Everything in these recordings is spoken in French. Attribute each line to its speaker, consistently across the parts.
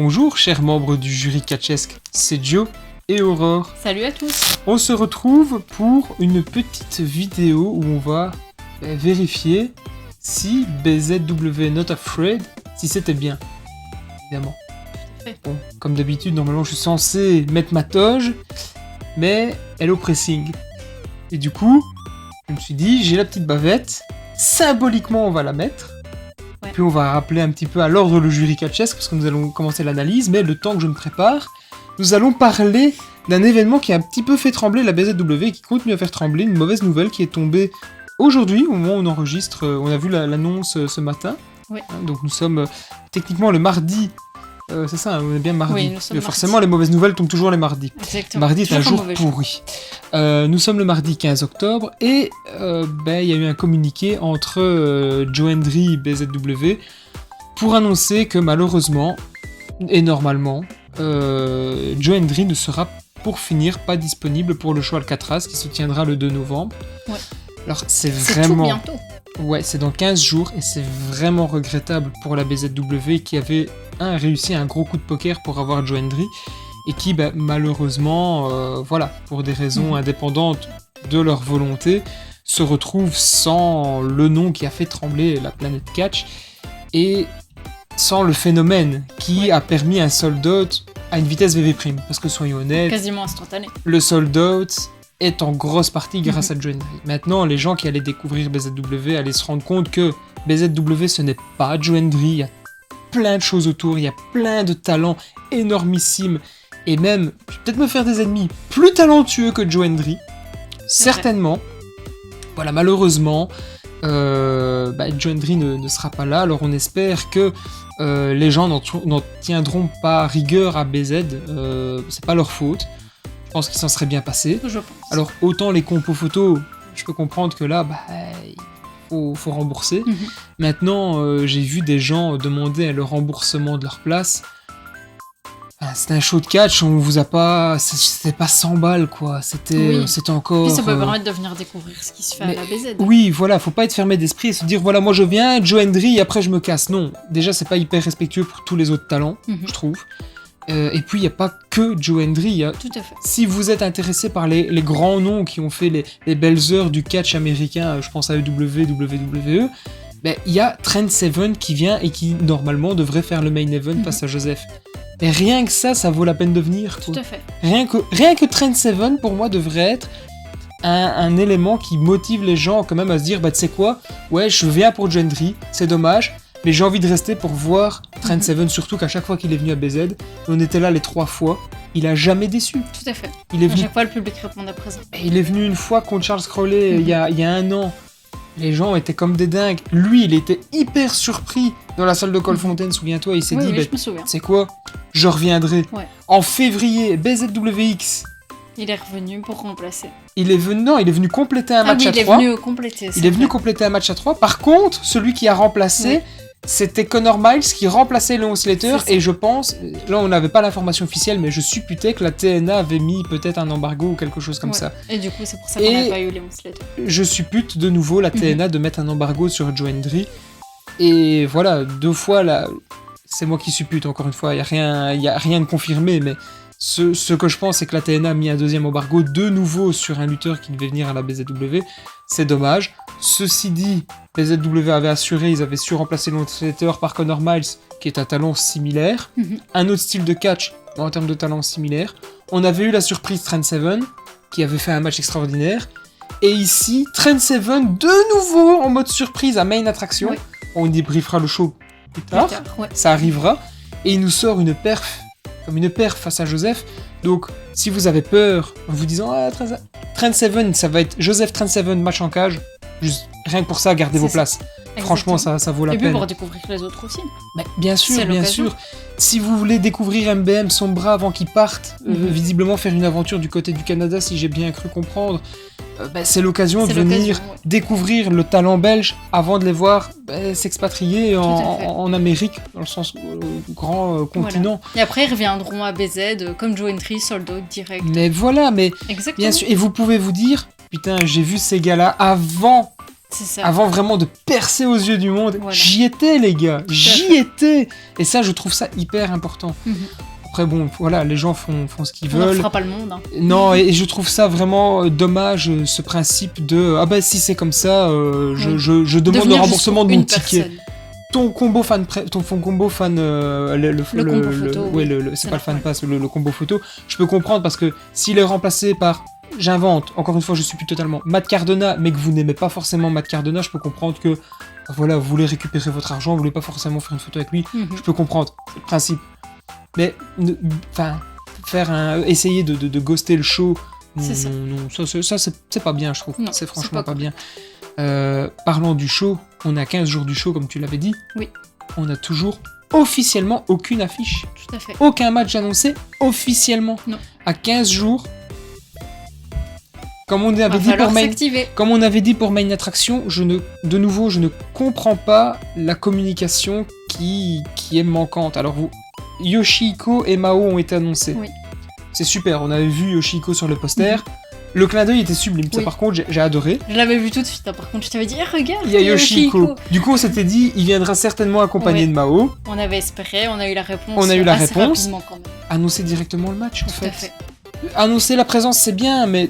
Speaker 1: Bonjour, chers membres du jury catchesque, c'est Joe et Aurore.
Speaker 2: Salut à tous.
Speaker 1: On se retrouve pour une petite vidéo où on va vérifier si BZW Not Afraid, si c'était bien, évidemment. Bon, comme d'habitude, normalement je suis censé mettre ma toge, mais elle est au pressing. Et du coup, je me suis dit, j'ai la petite bavette, symboliquement on va la mettre.
Speaker 2: Ouais.
Speaker 1: Puis on va rappeler un petit peu à l'ordre le jury catchesque parce que nous allons commencer l'analyse, mais le temps que je me prépare, nous allons parler d'un événement qui a un petit peu fait trembler la BZW et qui continue à faire trembler, une mauvaise nouvelle qui est tombée aujourd'hui, au moment où on enregistre, on a vu l'annonce ce matin.
Speaker 2: Ouais.
Speaker 1: Donc nous sommes techniquement le mardi, c'est ça, on est bien mardi.
Speaker 2: Oui, nous sommes
Speaker 1: Forcément
Speaker 2: mardi.
Speaker 1: les mauvaises nouvelles tombent toujours les mardis.
Speaker 2: Exactement.
Speaker 1: Mardi est un
Speaker 2: Toujours
Speaker 1: jour
Speaker 2: mauvais
Speaker 1: pourri. Nous sommes le mardi 15 octobre et il y a eu un communiqué entre Joe Hendry et BZW pour annoncer que malheureusement et normalement Joe Hendry ne sera pour finir pas disponible pour le show Alcatraz qui se tiendra le 2 novembre.
Speaker 2: Ouais.
Speaker 1: Alors c'est
Speaker 2: C'est
Speaker 1: vraiment...
Speaker 2: tout bientôt.
Speaker 1: Ouais, c'est dans 15 jours et c'est vraiment regrettable pour la BZW qui avait réussi un gros coup de poker pour avoir Joe Hendry et qui malheureusement, pour des raisons indépendantes de leur volonté, se retrouve sans le nom qui a fait trembler la planète catch et sans le phénomène qui a permis un sold-out à une vitesse VV'. Parce que soyons honnêtes,
Speaker 2: Quasiment instantané.
Speaker 1: le sold-out est en grosse partie grâce à Joe Hendry. Maintenant, les gens qui allaient découvrir BZW allaient se rendre compte que BZW ce n'est pas Joe Hendry, il y a plein de choses autour, il y a plein de talents énormissimes, et même, je vais peut-être me faire des ennemis plus talentueux que Joe Hendry, certainement. Voilà, malheureusement, Joe Hendry ne sera pas là, alors on espère que les gens n'en tiendront pas rigueur à BZ, c'est pas leur faute. Je pense qu'il s'en serait bien passé.
Speaker 2: Je pense.
Speaker 1: Alors, autant les compos photos, je peux comprendre que là, il faut rembourser. Maintenant, j'ai vu des gens demander le remboursement de leur place. C'était un show de catch, on vous a pas... C'était pas 100 balles, quoi. C'était encore...
Speaker 2: Puis ça peut permettre de venir découvrir ce qui se fait à la BZ.
Speaker 1: Oui, voilà, faut pas être fermé d'esprit et se dire, voilà, moi je viens, Joe Hendry, et après je me casse. Non, déjà, c'est pas hyper respectueux pour tous les autres talents, je trouve. Et puis, il n'y a pas que Joe Hendry.
Speaker 2: Tout à fait.
Speaker 1: Si vous êtes intéressé par les grands noms qui ont fait les belles heures du catch américain, je pense à EW, WWE, il y a Trent Seven qui vient et qui, normalement, devrait faire le main event face à Joseph. Mais rien que ça vaut la peine de venir. Quoi.
Speaker 2: Tout à fait.
Speaker 1: Rien que Trent Seven, pour moi, devrait être un élément qui motive les gens quand même à se dire, tu sais quoi, ouais, je viens pour Joe Hendry, c'est dommage, mais j'ai envie de rester pour voir Trent Seven, surtout qu'à chaque fois qu'il est venu à BZ, on était là les 3 fois, il a jamais déçu.
Speaker 2: Tout à fait.
Speaker 1: Il est
Speaker 2: À
Speaker 1: venu,
Speaker 2: chaque fois, le public répondait présent.
Speaker 1: il est venu une fois contre Charles Crowley il y a 1 an. Les gens étaient comme des dingues. Lui, il était hyper surpris dans la salle de Colfontaine, souviens-toi, il s'est dit,
Speaker 2: Oui, je me souviens.
Speaker 1: c'est quoi, je reviendrai.
Speaker 2: Ouais.
Speaker 1: En février, BZWX,
Speaker 2: Il est revenu pour remplacer.
Speaker 1: il est venu compléter un match à 3.
Speaker 2: il est venu compléter.
Speaker 1: Il est venu compléter un match à 3. Par contre, celui qui a remplacé, c'était Connor Miles qui remplaçait Leon Slater. Et je pense, là on n'avait pas l'information officielle, mais je supputais que la TNA avait mis peut-être un embargo ou quelque chose comme ça.
Speaker 2: Et du coup, c'est pour ça qu'on n'a pas eu Leon Slater.
Speaker 1: Je suppute de nouveau la TNA de mettre un embargo sur Joe Hendry. Et voilà, 2 fois là, c'est moi qui suppute encore une fois, il y a rien de confirmé, mais ce que je pense, c'est que la TNA a mis un 2e embargo de nouveau sur un lutteur qui devait venir à la BZW. C'est dommage. Ceci dit, BZW avait assuré, ils avaient su remplacer Leon Slater par Connor Miles, qui est un talent similaire. Un autre style de catch, en termes de talent similaire. On avait eu la surprise Trent Seven, qui avait fait un match extraordinaire. Et ici, Trent Seven, de nouveau en mode surprise à Main Attraction.
Speaker 2: Ouais.
Speaker 1: On débriefera le show plus tard.
Speaker 2: Ouais.
Speaker 1: Ça arrivera. Et il nous sort une perf face à Joseph. Donc, si vous avez peur en vous disant Trent Seven, ça va être Joseph Trent Seven match en cage, juste rien que pour ça, gardez vos places. Franchement, ça vaut la
Speaker 2: peine. Et puis
Speaker 1: peine.
Speaker 2: pour découvrir les autres aussi.
Speaker 1: Bien sûr. Si vous voulez découvrir MBM Sombra avant qu'il parte, visiblement faire une aventure du côté du Canada, si j'ai bien cru comprendre, c'est l'occasion de venir découvrir le talent belge avant de les voir s'expatrier en Amérique, dans le sens grand continent.
Speaker 2: Voilà. Et après, ils reviendront à BZ comme Joe Hendry, sold out direct.
Speaker 1: Mais voilà, mais
Speaker 2: exactement.
Speaker 1: Bien sûr. Et vous pouvez vous dire, putain, j'ai vu ces gars-là avant
Speaker 2: C'est ça.
Speaker 1: Avant vraiment de percer aux yeux du monde,
Speaker 2: Voilà.
Speaker 1: j'y étais les gars, j'y
Speaker 2: fait.
Speaker 1: étais. Et ça, je trouve ça hyper important.
Speaker 2: Mhm.
Speaker 1: Après bon, voilà, les gens font ce qu'ils
Speaker 2: On ne
Speaker 1: veulent.
Speaker 2: fera pas le monde. Hein.
Speaker 1: Non, et je trouve ça vraiment dommage, ce principe de ah bah si c'est comme ça, je demande le
Speaker 2: Devenir
Speaker 1: remboursement de
Speaker 2: juste
Speaker 1: mon
Speaker 2: une
Speaker 1: ticket.
Speaker 2: personne.
Speaker 1: Ton combo fan, ton combo fan,
Speaker 2: Le combo photo,
Speaker 1: ouais,
Speaker 2: oui.
Speaker 1: c'est
Speaker 2: C'est
Speaker 1: pas le fan
Speaker 2: normal.
Speaker 1: pass, le combo photo. Je peux comprendre parce que s'il est remplacé par, j'invente, encore une fois, je suis plus totalement Matt Cardona, mais que vous n'aimez pas forcément Matt Cardona, je peux comprendre que voilà, vous voulez récupérer votre argent, vous voulez pas forcément faire une photo avec lui.
Speaker 2: Mhm.
Speaker 1: Je peux comprendre, c'est le principe. Mais enfin, essayer de ghoster le show, non,
Speaker 2: C'est ça.
Speaker 1: non, ça c'est pas bien, je trouve.
Speaker 2: Non,
Speaker 1: C'est
Speaker 2: c'est
Speaker 1: franchement
Speaker 2: pas
Speaker 1: pas bien. Parlant du show, on a 15 jours du show, comme tu l'avais dit.
Speaker 2: Oui.
Speaker 1: On a toujours officiellement aucune affiche.
Speaker 2: Tout à fait.
Speaker 1: Aucun match annoncé officiellement.
Speaker 2: Non.
Speaker 1: À 15 jours. Comme on
Speaker 2: Va
Speaker 1: avait dit
Speaker 2: falloir
Speaker 1: pour Main,
Speaker 2: s'activer.
Speaker 1: comme on avait dit pour Main Attraction, je ne comprends pas la communication qui est manquante. Alors Yoshihiko et Mao ont été annoncés.
Speaker 2: Oui.
Speaker 1: C'est super, on avait vu Yoshihiko sur le poster. Le clin d'œil était sublime, ça
Speaker 2: Oui.
Speaker 1: par contre j'ai adoré.
Speaker 2: Je l'avais vu tout de suite. Hein. Par contre, je t'avais dit, regarde.
Speaker 1: Il y a Yoshihiko.
Speaker 2: Yoshihiko.
Speaker 1: Du coup on s'était dit, il viendra certainement accompagné
Speaker 2: Oui.
Speaker 1: de Mao.
Speaker 2: On avait espéré, on a eu la réponse.
Speaker 1: On a eu la
Speaker 2: assez
Speaker 1: réponse.
Speaker 2: rapidement quand même.
Speaker 1: Annoncer directement le match en
Speaker 2: Tout à fait.
Speaker 1: Annoncer la présence c'est bien, mais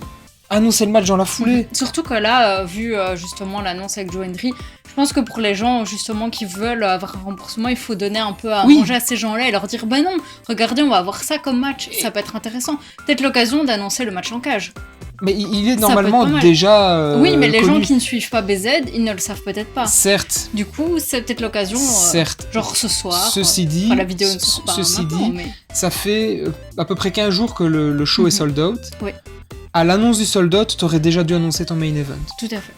Speaker 1: annoncer le match dans la foulée.
Speaker 2: Surtout que là, vu justement l'annonce avec Joe Hendry, je pense que pour les gens justement qui veulent avoir un remboursement, il faut donner un peu à
Speaker 1: Oui.
Speaker 2: manger à ces gens-là et leur dire bah non, regardez, on va avoir ça comme match, ça peut être intéressant. Peut-être l'occasion d'annoncer le match en cage.
Speaker 1: Mais il est
Speaker 2: Ça
Speaker 1: normalement
Speaker 2: peut être pas mal.
Speaker 1: déjà
Speaker 2: oui, mais les
Speaker 1: connu.
Speaker 2: gens qui ne suivent pas BZ, ils ne le savent peut-être pas.
Speaker 1: Certes,
Speaker 2: Du coup, c'est peut-être l'occasion,
Speaker 1: certes.
Speaker 2: genre ce soir.
Speaker 1: Ceci dit,
Speaker 2: Enfin, la vidéo ne sort pas
Speaker 1: ceci
Speaker 2: maintenant,
Speaker 1: dit,
Speaker 2: mais
Speaker 1: ça fait à peu près 15 jours que le show est sold out.
Speaker 2: Oui.
Speaker 1: À l'annonce du sold out, t'aurais déjà dû annoncer ton main event.
Speaker 2: tout à fait.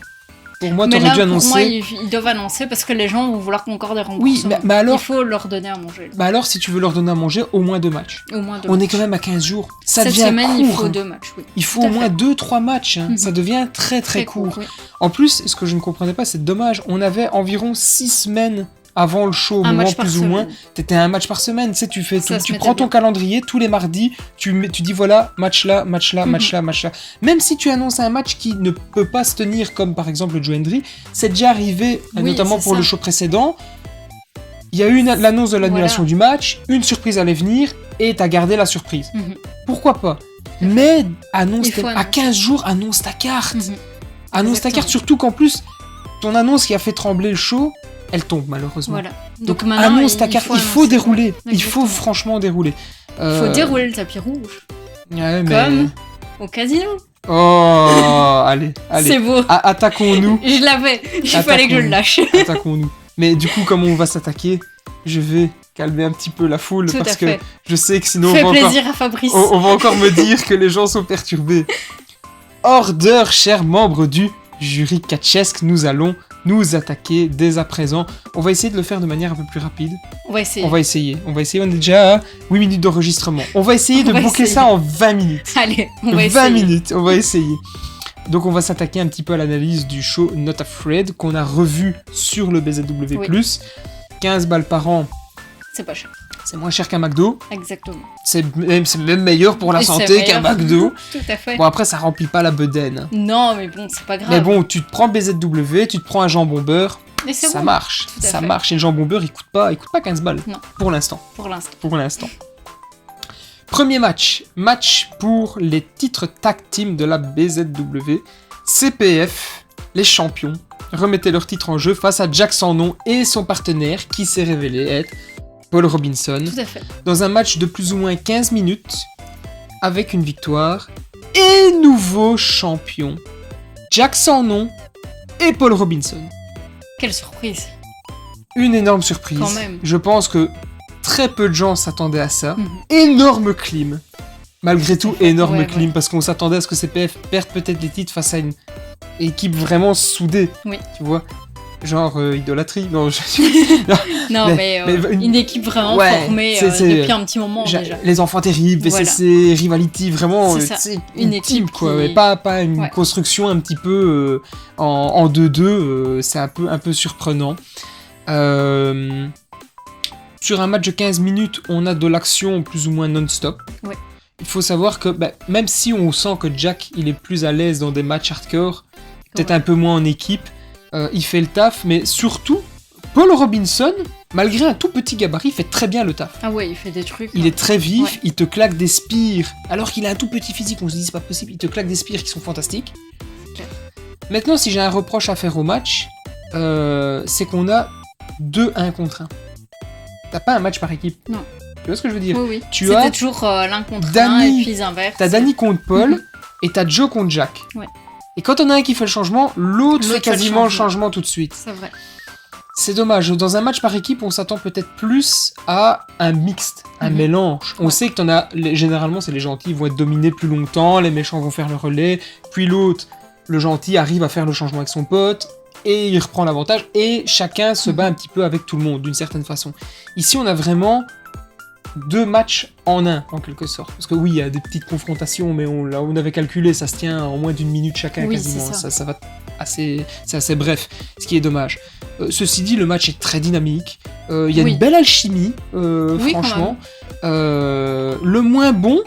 Speaker 1: Pour moi,
Speaker 2: mais
Speaker 1: t'aurais
Speaker 2: là,
Speaker 1: dû
Speaker 2: pour
Speaker 1: annoncer.
Speaker 2: moi, ils doivent annoncer parce que les gens vont vouloir encore des remboursements.
Speaker 1: Oui, mais alors,
Speaker 2: Il faut leur donner à manger.
Speaker 1: bah alors, si tu veux leur donner à manger, au moins 2 matchs.
Speaker 2: Au moins deux
Speaker 1: On est
Speaker 2: matchs.
Speaker 1: quand même à 15 jours. Ça
Speaker 2: Cette
Speaker 1: devient
Speaker 2: semaine,
Speaker 1: court.
Speaker 2: il faut
Speaker 1: hein.
Speaker 2: 2 matchs, oui.
Speaker 1: Il faut
Speaker 2: Tout
Speaker 1: au
Speaker 2: à
Speaker 1: moins
Speaker 2: fait.
Speaker 1: 2-3 matchs. Hein.
Speaker 2: Mhm.
Speaker 1: Ça devient très très court.
Speaker 2: oui.
Speaker 1: En plus, ce que je ne comprenais pas, c'est dommage. On avait environ 6 semaines avant le show, au
Speaker 2: Un
Speaker 1: moment
Speaker 2: match par
Speaker 1: plus ou moins.
Speaker 2: semaine.
Speaker 1: T'étais à un match par semaine. Tu sais, tu
Speaker 2: Ça se
Speaker 1: tu
Speaker 2: mettait
Speaker 1: prends ton
Speaker 2: bien.
Speaker 1: calendrier tous les mardis. Tu dis voilà, match là, match là,
Speaker 2: Mhm.
Speaker 1: match là, match là. Même si tu annonces un match qui ne peut pas se tenir, comme par exemple le Joe Hendry, c'est déjà arrivé,
Speaker 2: Oui,
Speaker 1: notamment
Speaker 2: c'est
Speaker 1: pour
Speaker 2: ça.
Speaker 1: le show précédent. Il y a eu l'annonce de l'annulation
Speaker 2: Voilà.
Speaker 1: du match, une surprise allait venir, et t'as gardé la surprise.
Speaker 2: Mhm.
Speaker 1: Pourquoi pas? Mais annonce
Speaker 2: Il faut
Speaker 1: à
Speaker 2: annoncer.
Speaker 1: 15 jours, annonce ta carte.
Speaker 2: Mhm.
Speaker 1: Annonce ta
Speaker 2: Exactement.
Speaker 1: carte, surtout qu'en plus, ton annonce qui a fait trembler le show, elle tombe malheureusement.
Speaker 2: Voilà.
Speaker 1: Donc
Speaker 2: maintenant,
Speaker 1: annonce ta carte, il faut
Speaker 2: annoncer.
Speaker 1: dérouler.
Speaker 2: Ouais,
Speaker 1: Il faut
Speaker 2: exactement.
Speaker 1: franchement dérouler.
Speaker 2: Il faut dérouler le tapis rouge.
Speaker 1: Ouais, mais...
Speaker 2: Comme au casino.
Speaker 1: Oh, allez,
Speaker 2: C'est
Speaker 1: allez.
Speaker 2: beau.
Speaker 1: Attaquons-nous,
Speaker 2: Je l'avais. Il fallait que je le lâche.
Speaker 1: attaquons-nous. Mais du coup, comme on va s'attaquer, je vais calmer un petit peu la foule
Speaker 2: Tout à
Speaker 1: parce que
Speaker 2: fait.
Speaker 1: je sais que sinon
Speaker 2: Fais
Speaker 1: on va encore
Speaker 2: plaisir à Fabrice.
Speaker 1: on va encore me dire que les gens sont perturbés. Order, chers membres du jury catchesque, nous allons nous attaquer dès à présent. On va essayer de le faire de manière un peu plus rapide.
Speaker 2: On va essayer.
Speaker 1: On va essayer. On est déjà à 8 minutes d'enregistrement. On va essayer de
Speaker 2: On va
Speaker 1: boucler
Speaker 2: essayer.
Speaker 1: ça en 20 minutes.
Speaker 2: Allez, on va
Speaker 1: 20
Speaker 2: essayer.
Speaker 1: minutes, on va essayer. Donc on va s'attaquer un petit peu à l'analyse du show Not Afraid qu'on a revu sur le BZW+.
Speaker 2: Oui.
Speaker 1: 15 balles par an,
Speaker 2: C'est pas cher.
Speaker 1: c'est moins cher qu'un McDo.
Speaker 2: Exactement.
Speaker 1: C'est même meilleur pour la
Speaker 2: Et c'est
Speaker 1: santé qu'un
Speaker 2: meilleur.
Speaker 1: McDo.
Speaker 2: Tout à fait.
Speaker 1: Bon après ça remplit pas la bedaine.
Speaker 2: Non, mais bon, c'est pas grave.
Speaker 1: Mais bon, tu te prends BZW, tu te prends un jambon beurre,
Speaker 2: Et c'est
Speaker 1: ça
Speaker 2: bon,
Speaker 1: marche.
Speaker 2: Tout à
Speaker 1: Ça
Speaker 2: fait.
Speaker 1: marche. Et le jambon beurre, il coûte pas 15 balles.
Speaker 2: Non.
Speaker 1: Pour l'instant.
Speaker 2: pour l'instant.
Speaker 1: Pour l'instant. Premier match. Match pour les titres tag team de la BZW. CPF, les champions, remettaient leur titre en jeu face à Jack sans nom et son partenaire qui s'est révélé être Paul Robinson.
Speaker 2: Tout à fait.
Speaker 1: Dans un match de plus ou moins 15 minutes, avec une victoire et nouveau champion, Jack sans nom et Paul Robinson.
Speaker 2: Quelle surprise.
Speaker 1: Une énorme surprise.
Speaker 2: Quand même.
Speaker 1: Je pense que très peu de gens s'attendaient à ça.
Speaker 2: Mhm.
Speaker 1: Énorme clim. Malgré tout, énorme
Speaker 2: Ouais,
Speaker 1: clim,
Speaker 2: ouais.
Speaker 1: parce qu'on s'attendait à ce que CPF perde peut-être les titres face à une équipe vraiment soudée.
Speaker 2: Oui.
Speaker 1: Tu vois, genre idolâtrie. Non,
Speaker 2: Non,
Speaker 1: Mais-
Speaker 2: mais,
Speaker 1: mais
Speaker 2: une équipe vraiment
Speaker 1: Ouais,
Speaker 2: formée
Speaker 1: c'est-
Speaker 2: depuis un petit moment déjà.
Speaker 1: les enfants terribles,
Speaker 2: Voilà.
Speaker 1: VCC, Rivality, vraiment,
Speaker 2: C'est ça.
Speaker 1: tu sais,
Speaker 2: Une
Speaker 1: une team
Speaker 2: équipe
Speaker 1: quoi,
Speaker 2: qui-
Speaker 1: mais pas une
Speaker 2: Ouais.
Speaker 1: construction un petit peu en 2-2, c'est un peu surprenant. Sur un match de 15 minutes, on a de l'action plus ou moins non-stop.
Speaker 2: Ouais.
Speaker 1: Il faut savoir que même si on sent que Jack il est plus à l'aise dans des matchs hardcore, peut-être
Speaker 2: Ouais.
Speaker 1: un peu moins en équipe, il fait le taf, mais surtout, Paul Robinson, malgré un tout petit gabarit, fait très bien le taf.
Speaker 2: Ah ouais, il fait des trucs.
Speaker 1: Il est très vif,
Speaker 2: Ouais.
Speaker 1: il te claque des spires, alors qu'il a un tout petit physique, on se dit c'est pas possible, il te claque des spires qui sont fantastiques.
Speaker 2: Clair.
Speaker 1: Maintenant, si j'ai un reproche à faire au match, c'est qu'on a 2 1 contre 1. T'as pas un match par équipe.
Speaker 2: Non.
Speaker 1: Tu vois ce que je veux dire?
Speaker 2: Oui.
Speaker 1: Tu
Speaker 2: C'était
Speaker 1: as
Speaker 2: toujours l'un contre un
Speaker 1: Danny-
Speaker 2: et puis inverse.
Speaker 1: T'as Danny contre Paul
Speaker 2: Mhm.
Speaker 1: et t'as Joe contre Jack.
Speaker 2: Ouais.
Speaker 1: Et quand on a un qui fait le changement, l'autre fait
Speaker 2: L'autre fait le
Speaker 1: quasiment le
Speaker 2: changement.
Speaker 1: changement tout de suite.
Speaker 2: C'est vrai.
Speaker 1: C'est dommage. Dans un match par équipe, on s'attend peut-être plus à un mixte, un
Speaker 2: Mhm.
Speaker 1: mélange. On
Speaker 2: Ouais.
Speaker 1: sait que généralement, c'est les gentils, ils vont être dominés plus longtemps, les méchants vont faire le relais, puis l'autre, le gentil, arrive à faire le changement avec son pote, et il reprend l'avantage, et chacun se bat un petit peu avec tout le monde, d'une certaine façon. Ici, on a vraiment 2 matchs en un, en quelque sorte. Parce que oui, il y a des petites confrontations, mais on avait calculé, ça se tient en moins d'1 minute chacun,
Speaker 2: Oui,
Speaker 1: quasiment.
Speaker 2: c'est ça.
Speaker 1: Ça va c'est assez bref, ce qui est dommage. Ceci dit, le match est très dynamique. Il y a
Speaker 2: Oui.
Speaker 1: une belle alchimie,
Speaker 2: Oui, quand
Speaker 1: franchement. Le moins bon,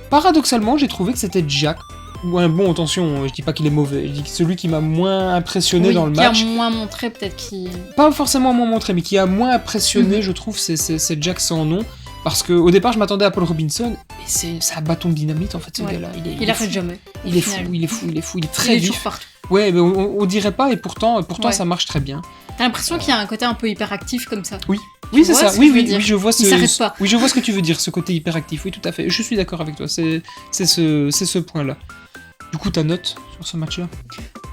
Speaker 1: paradoxalement, j'ai trouvé que c'était Jack. Ou un bon, attention, je dis pas qu'il est mauvais, je dis que celui qui m'a moins impressionné
Speaker 2: Oui,
Speaker 1: dans le
Speaker 2: qui
Speaker 1: match.
Speaker 2: a moins montré peut-être qu'il...
Speaker 1: Pas forcément moins montré, mais qui a moins impressionné,
Speaker 2: Mhm.
Speaker 1: je trouve, c'est Jack sans nom. Parce qu'au départ, je m'attendais à Paul Robinson, mais c'est un bâton de dynamite en fait, ce
Speaker 2: Ouais.
Speaker 1: gars-là.
Speaker 2: Il
Speaker 1: est
Speaker 2: arrête
Speaker 1: fou.
Speaker 2: jamais. au
Speaker 1: Il est fou,
Speaker 2: final.
Speaker 1: il est fou, il est fou, il est
Speaker 2: Il
Speaker 1: très
Speaker 2: est toujours
Speaker 1: vif.
Speaker 2: partout.
Speaker 1: Ouais, mais on dirait pas, et pourtant
Speaker 2: Ouais.
Speaker 1: ça marche très bien.
Speaker 2: T'as l'impression qu'il y a un côté un peu hyperactif comme ça.
Speaker 1: Oui,
Speaker 2: Tu
Speaker 1: c'est
Speaker 2: vois
Speaker 1: ça.
Speaker 2: ce que
Speaker 1: Oui,
Speaker 2: je veux
Speaker 1: oui,
Speaker 2: dire.
Speaker 1: oui, je vois ce.
Speaker 2: Il s'arrête pas.
Speaker 1: Oui, je vois ce que tu veux dire, ce côté hyperactif. Oui, tout à fait. Je suis d'accord avec toi. C'est ce point-là. Du coup, ta note sur ce match-là.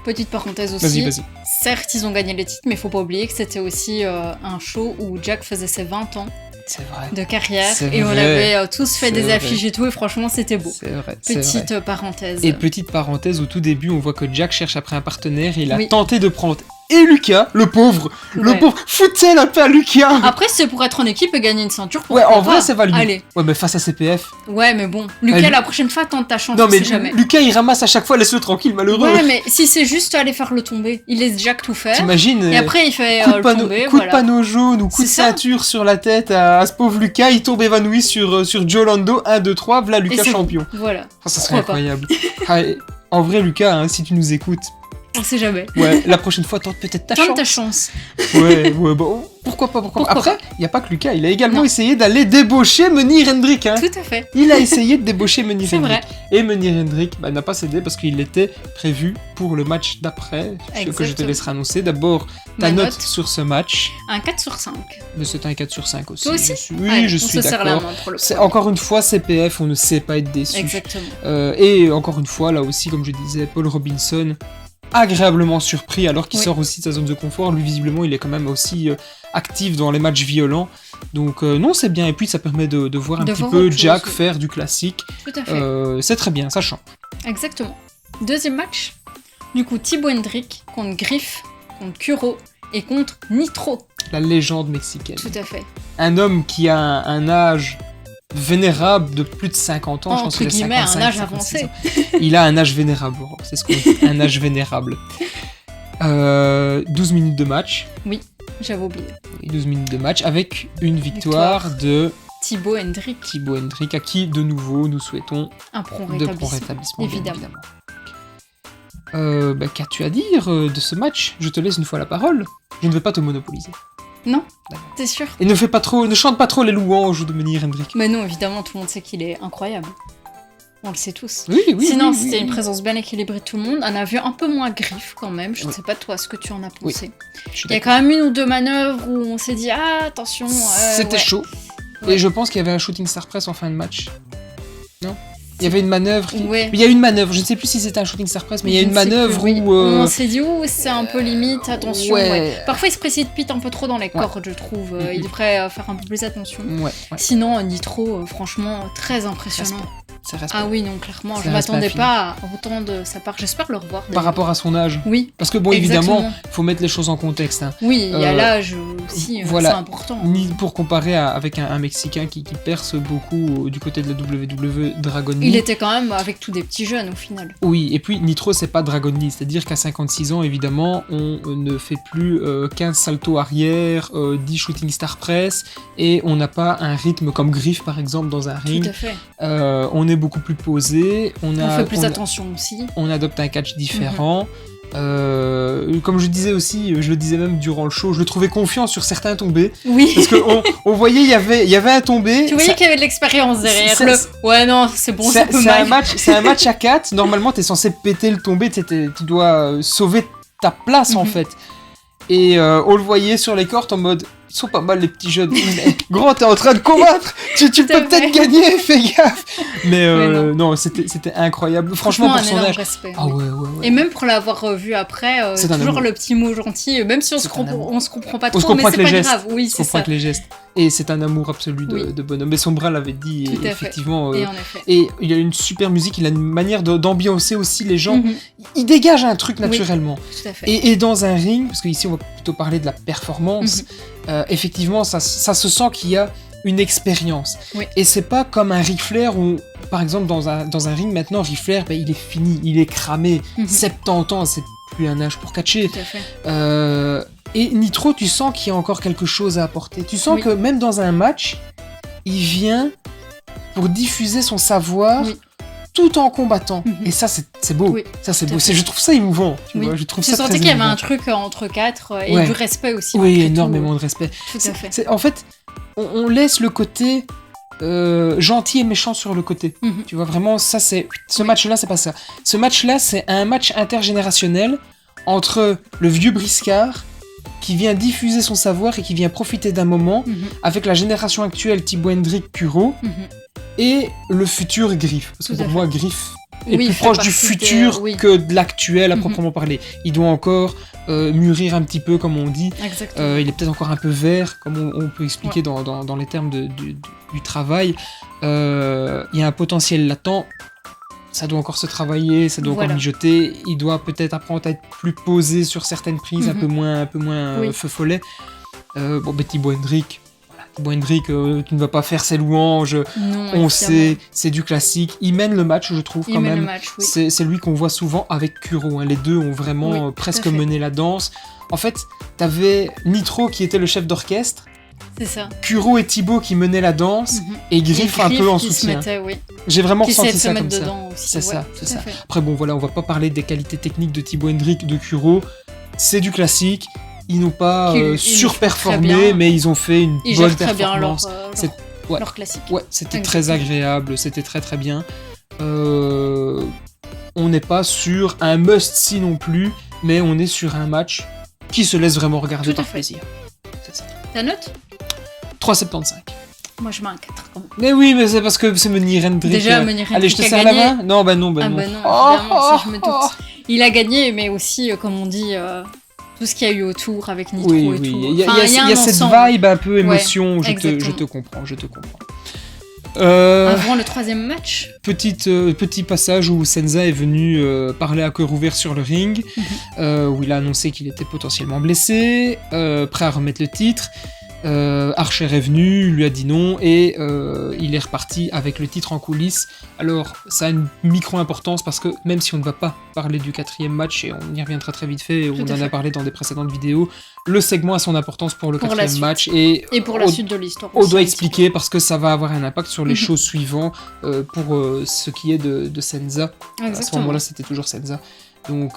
Speaker 2: Petite parenthèse aussi.
Speaker 1: Vas-y.
Speaker 2: Certes, ils ont gagné les titres, mais faut pas oublier que c'était aussi un show où Jack faisait ses 20 ans
Speaker 1: C'est vrai.
Speaker 2: de carrière
Speaker 1: C'est
Speaker 2: et on
Speaker 1: vrai.
Speaker 2: avait tous fait
Speaker 1: C'est
Speaker 2: des
Speaker 1: vrai.
Speaker 2: affiches et tout et franchement c'était beau.
Speaker 1: C'est vrai. c'est vrai.
Speaker 2: Petite parenthèse.
Speaker 1: Et petite parenthèse, au tout début, on voit que Jack cherche après un partenaire et il a
Speaker 2: Oui.
Speaker 1: tenté de prendre et Lucas, le pauvre,
Speaker 2: Ouais.
Speaker 1: foutez la paix à Lucas.
Speaker 2: Après c'est pour être en équipe et gagner une ceinture.
Speaker 1: Ouais,
Speaker 2: pourquoi
Speaker 1: en vrai,
Speaker 2: pas.
Speaker 1: c'est validé.
Speaker 2: Allez.
Speaker 1: Ouais, mais face à CPF.
Speaker 2: Ouais mais bon, Lucas
Speaker 1: Lui-
Speaker 2: la prochaine fois tente ta chance,
Speaker 1: Non,
Speaker 2: on
Speaker 1: mais
Speaker 2: sait jamais.
Speaker 1: Lucas, il ramasse à chaque fois, laisse-le tranquille, malheureux.
Speaker 2: Ouais mais si c'est juste aller faire le tomber, il laisse Jack tout faire.
Speaker 1: T'imagines
Speaker 2: Et après il fait
Speaker 1: coup de
Speaker 2: le
Speaker 1: panneau,
Speaker 2: tomber,
Speaker 1: coup de
Speaker 2: voilà.
Speaker 1: panneau jaune ou coup de
Speaker 2: C'est ça.
Speaker 1: ceinture sur la tête à ce pauvre Lucas, il tombe évanoui sur Joe Lando, 1, 2, 3, voilà
Speaker 2: Et
Speaker 1: Lucas
Speaker 2: c'est
Speaker 1: champion.
Speaker 2: bon. Voilà.
Speaker 1: Ah, ça serait
Speaker 2: Pourquoi pas.
Speaker 1: incroyable. Ah, et en vrai, Lucas, hein, si tu nous écoutes,
Speaker 2: On sait jamais.
Speaker 1: ouais, la prochaine fois, tente peut-être ta
Speaker 2: Tente
Speaker 1: chance.
Speaker 2: ta chance.
Speaker 1: Ouais, bon, pourquoi pas.
Speaker 2: Pourquoi
Speaker 1: Après, il n'y a pas que Lucas, il a également
Speaker 2: Non.
Speaker 1: essayé d'aller débaucher Menhir Hendrick. Hein.
Speaker 2: Tout à fait.
Speaker 1: Il a essayé de débaucher Menhir
Speaker 2: C'est
Speaker 1: Hendrick.
Speaker 2: vrai.
Speaker 1: Et Menhir Hendrick n'a pas cédé parce qu'il était prévu pour le match d'après, ce que je te
Speaker 2: Exactement.
Speaker 1: laisserai annoncer. D'abord, ta
Speaker 2: Ma
Speaker 1: note
Speaker 2: note.
Speaker 1: sur ce match.
Speaker 2: Un 4 sur 5.
Speaker 1: Mais c'est un 4 sur 5 aussi.
Speaker 2: Toi aussi
Speaker 1: Oui,
Speaker 2: Allez,
Speaker 1: je
Speaker 2: on
Speaker 1: suis
Speaker 2: se serre la
Speaker 1: d'accord.
Speaker 2: main pour le
Speaker 1: C'est
Speaker 2: premier.
Speaker 1: encore une fois CPF, on ne sait pas être déçu.
Speaker 2: Exactement.
Speaker 1: Et encore une fois, là aussi, comme je disais, Paul Robinson, agréablement surpris alors qu'il
Speaker 2: Oui.
Speaker 1: sort aussi de sa zone de confort. Lui, visiblement, il est quand même aussi actif dans les matchs violents. Donc, non, c'est bien. Et puis, ça permet de voir un
Speaker 2: De
Speaker 1: petit
Speaker 2: voir
Speaker 1: peu
Speaker 2: autre
Speaker 1: Jack
Speaker 2: chose, oui.
Speaker 1: faire du classique.
Speaker 2: Tout à fait.
Speaker 1: C'est très bien, ça change.
Speaker 2: Exactement. Deuxième match. Du coup, Thibaut Hendrick contre Griff, contre Kuro et contre Nitro.
Speaker 1: La légende mexicaine.
Speaker 2: Tout à fait.
Speaker 1: Un homme qui a un âge vénérable de plus de 50 ans. je pense
Speaker 2: Entre
Speaker 1: qu'il a
Speaker 2: guillemets, un
Speaker 1: 55,
Speaker 2: âge
Speaker 1: 56
Speaker 2: avancé.
Speaker 1: ans. Il a un âge vénérable, Aurore, c'est ce qu'on dit, un âge vénérable. 12 minutes de match.
Speaker 2: J'avais oublié.
Speaker 1: Oui, 12 minutes de match avec une victoire de
Speaker 2: Thibaut Hendrick,
Speaker 1: Thibaut Hendrick, à qui de nouveau nous souhaitons
Speaker 2: un prompt
Speaker 1: de prompt
Speaker 2: rétablissement.
Speaker 1: rétablissement. bien
Speaker 2: Évidemment.
Speaker 1: Qu'as-tu à dire de ce match? Je te laisse une fois la parole. Je ne vais pas te monopoliser.
Speaker 2: Non
Speaker 1: D'accord.
Speaker 2: T'es sûr?
Speaker 1: Et ne chante pas trop les louanges de Menhir Hendrick.
Speaker 2: Mais non, évidemment, tout le monde sait qu'il est incroyable. On le sait tous.
Speaker 1: Oui, oui.
Speaker 2: Sinon,
Speaker 1: oui,
Speaker 2: c'était
Speaker 1: oui,
Speaker 2: une
Speaker 1: oui.
Speaker 2: présence bien équilibrée de tout le monde. On a vu un peu moins Griff quand même. Je ne
Speaker 1: Oui.
Speaker 2: sais pas toi ce que tu en as pensé.
Speaker 1: Je suis
Speaker 2: Il y a
Speaker 1: d'accord.
Speaker 2: quand même une ou deux manœuvres où on s'est dit ah attention.
Speaker 1: C'était
Speaker 2: ouais.
Speaker 1: chaud.
Speaker 2: Ouais.
Speaker 1: Et je pense qu'il y avait un shooting star press en fin de match. Non? Il y avait une manœuvre.
Speaker 2: Ouais.
Speaker 1: Il y a une manœuvre, je ne sais plus si c'était un shooting star press, mais il y a
Speaker 2: Je
Speaker 1: une
Speaker 2: ne sais
Speaker 1: manœuvre
Speaker 2: plus, oui.
Speaker 1: où.
Speaker 2: On s'est dit c'est un peu limite, attention.
Speaker 1: ouais.
Speaker 2: Ouais. Parfois il se précipite un peu trop dans les cordes, je trouve.
Speaker 1: Mhm.
Speaker 2: Il devrait faire un peu plus attention.
Speaker 1: Ouais,
Speaker 2: Sinon, Nitro, franchement, très impressionnant.
Speaker 1: c'est respect.
Speaker 2: Ah oui, non, clairement,
Speaker 1: C'est
Speaker 2: je
Speaker 1: un respect
Speaker 2: m'attendais
Speaker 1: infini.
Speaker 2: pas à autant de sa part. J'espère le revoir.
Speaker 1: Par
Speaker 2: d'ailleurs.
Speaker 1: rapport à son âge.
Speaker 2: Oui,
Speaker 1: Parce que bon,
Speaker 2: exactement.
Speaker 1: évidemment, faut mettre les choses en contexte. Hein.
Speaker 2: Oui, il y a l'âge aussi,
Speaker 1: voilà.
Speaker 2: c'est important.
Speaker 1: Ni pour comparer avec un Mexicain qui perce beaucoup du côté de la WWE, Dragon Lee.
Speaker 2: Il était quand même avec tous des petits jeunes au final.
Speaker 1: Oui, et puis Nitro, c'est pas Dragon Lee, c'est-à-dire qu'à 56 ans, évidemment, on ne fait plus 15 saltos arrière, 10 shooting star press, et on n'a pas un rythme comme Griff, par exemple, dans un
Speaker 2: Tout
Speaker 1: ring.
Speaker 2: à fait.
Speaker 1: On est beaucoup plus posé,
Speaker 2: On fait plus attention aussi.
Speaker 1: on adopte un catch différent. Comme je disais aussi, je le disais même durant le show, je le trouvais confiant sur certains tombés.
Speaker 2: Oui.
Speaker 1: Parce qu'on voyait, il y avait un tombé.
Speaker 2: Tu voyais qu'il y avait de l'expérience derrière. Ouais, non, c'est bon, ça peut mal.
Speaker 1: C'est un match à 4. Normalement, t'es censé péter le tombé. Tu dois sauver ta place, en fait. Et on le voyait sur les cordes en mode... Ils sont pas mal les petits jeunes. Gros, t'es en train de combattre. Tu peux peut-être gagner, fais gaffe. Mais non, c'était incroyable. Franchement, pour son âge.
Speaker 2: Respect,
Speaker 1: ah ouais.
Speaker 2: Et même pour l'avoir revu après, c'est toujours le petit mot gentil, même si on se comprend pas trop, mais c'est pas grave. Oui, c'est ça.
Speaker 1: Avec les gestes. Et c'est un amour absolu de bonhomme. Mais Sombra l'avait dit,
Speaker 2: tout
Speaker 1: effectivement.
Speaker 2: Et en effet.
Speaker 1: Et il a une super musique, il a une manière d'ambiancer aussi les gens. Il dégage un truc naturellement.
Speaker 2: Oui, tout à fait.
Speaker 1: Et dans un ring, parce qu'ici on va plutôt parler de la performance, effectivement, ça se sent qu'il y a une expérience.
Speaker 2: Oui.
Speaker 1: Et c'est pas comme un Ric Flair où, par exemple, dans un ring maintenant, Ric Flair, il est fini, il est cramé, 70 ans, c'est plus un âge pour catcher.
Speaker 2: Tout à fait.
Speaker 1: Et Nitro, tu sens qu'il y a encore quelque chose à apporter. Tu sens que même dans un match, il vient pour diffuser son savoir tout en combattant. Et ça, c'est beau. Oui, ça, c'est beau. Je trouve ça émouvant. Tu vois, je trouve ça
Speaker 2: sentais qu'il y avait un truc entre quatre et du respect aussi.
Speaker 1: Oui, énormément de respect.
Speaker 2: Tout à fait.
Speaker 1: En fait, on laisse le côté gentil et méchant sur le côté. Tu vois, vraiment, ça, c'est... Ce match-là, c'est pas ça. Ce match-là, c'est un match intergénérationnel entre le vieux briscard qui vient diffuser son savoir et qui vient profiter d'un moment avec la génération actuelle Thibaut Hendrick, Kuro et le futur Griff. Parce que pour moi, Griff est plus proche du futur que de l'actuel à proprement parler. Il doit encore mûrir un petit peu, comme on dit. Il est peut-être encore un peu vert, comme on peut expliquer dans les termes du travail. Il y a un potentiel latent. Ça doit encore se travailler, ça doit encore mijoter. Il doit peut-être apprendre à être plus posé sur certaines prises, un peu moins feu follet. Thibaut Hendrick, tu ne vas pas faire ses louanges.
Speaker 2: Non,
Speaker 1: on sait, c'est du classique. Il mène le match, je trouve, quand même. C'est lui qu'on voit souvent avec Kuro. Les deux ont vraiment presque mené la danse. En fait, t'avais Nitro qui était le chef d'orchestre.
Speaker 2: C'est ça.
Speaker 1: Kuro et Thibaut qui menaient la danse et Griff un peu en soutien. J'ai vraiment ressenti ça comme ça. C'est ça. Après bon voilà, on va pas parler des qualités techniques de Thibaut Hendrick, de Kuro. C'est du classique. Ils n'ont pas surperformé, mais ils ont fait une bonne performance.
Speaker 2: Leur classique.
Speaker 1: Ouais, c'était très agréable, c'était très très bien. On n'est pas sur un must-see non plus, mais on est sur un match qui se laisse vraiment regarder par plaisir. C'est ça.
Speaker 2: Ta note ?
Speaker 1: 3,75.
Speaker 2: Moi je mets un 4.
Speaker 1: Mais oui, mais c'est parce que c'est Menir Hendrick.
Speaker 2: Déjà, Menir Hendrick.
Speaker 1: Allez, je te serre la main ? Non, bah non.
Speaker 2: Ah bah non, évidemment, ça je me doute. Il a gagné, mais aussi, comme on dit, tout ce qu'il y a eu autour avec Nitro et tout.
Speaker 1: Il y a cette vibe un peu émotion, je te comprends.
Speaker 2: Avant le troisième match,
Speaker 1: petit passage où Senza est venu parler à cœur ouvert sur le ring, où il a annoncé qu'il était potentiellement blessé, prêt à remettre le titre. Archer est venu, lui a dit non et il est reparti avec le titre en coulisses. Alors ça a une micro-importance parce que même si on ne va pas parler du quatrième match, et on y reviendra très vite fait, on en a parlé dans des précédentes vidéos, le segment a son importance pour le quatrième match et
Speaker 2: pour la suite de l'histoire.
Speaker 1: On doit expliquer parce que ça va avoir un impact sur les shows suivants pour ce qui est de Senza. À ce moment-là c'était toujours Senza. Donc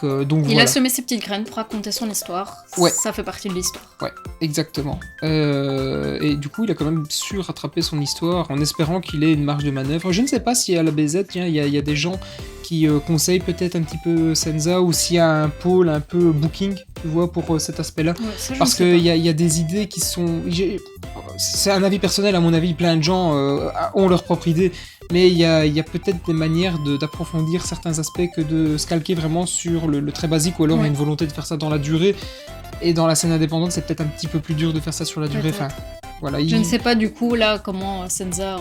Speaker 2: il a semé ses petites graines pour raconter son histoire. Ça fait partie de l'histoire.
Speaker 1: Ouais, exactement. Et du coup, il a quand même su rattraper son histoire en espérant qu'il ait une marge de manœuvre. Je ne sais pas si à la BZ, il y a des gens qui conseillent peut-être un petit peu Senza ou s'il y a un pôle un peu booking, tu vois, pour cet aspect-là. Parce qu'il y a des idées qui sont... C'est un avis personnel, à mon avis, plein de gens ont leur propre idée. Mais il y a peut-être des manières d'approfondir certains aspects que de se calquer vraiment sur le très basique, ou alors il y a une volonté de faire ça dans la durée. Et dans la scène indépendante, c'est peut-être un petit peu plus dur de faire ça sur la durée. Enfin, voilà,
Speaker 2: je ne sais pas du coup là comment Senza...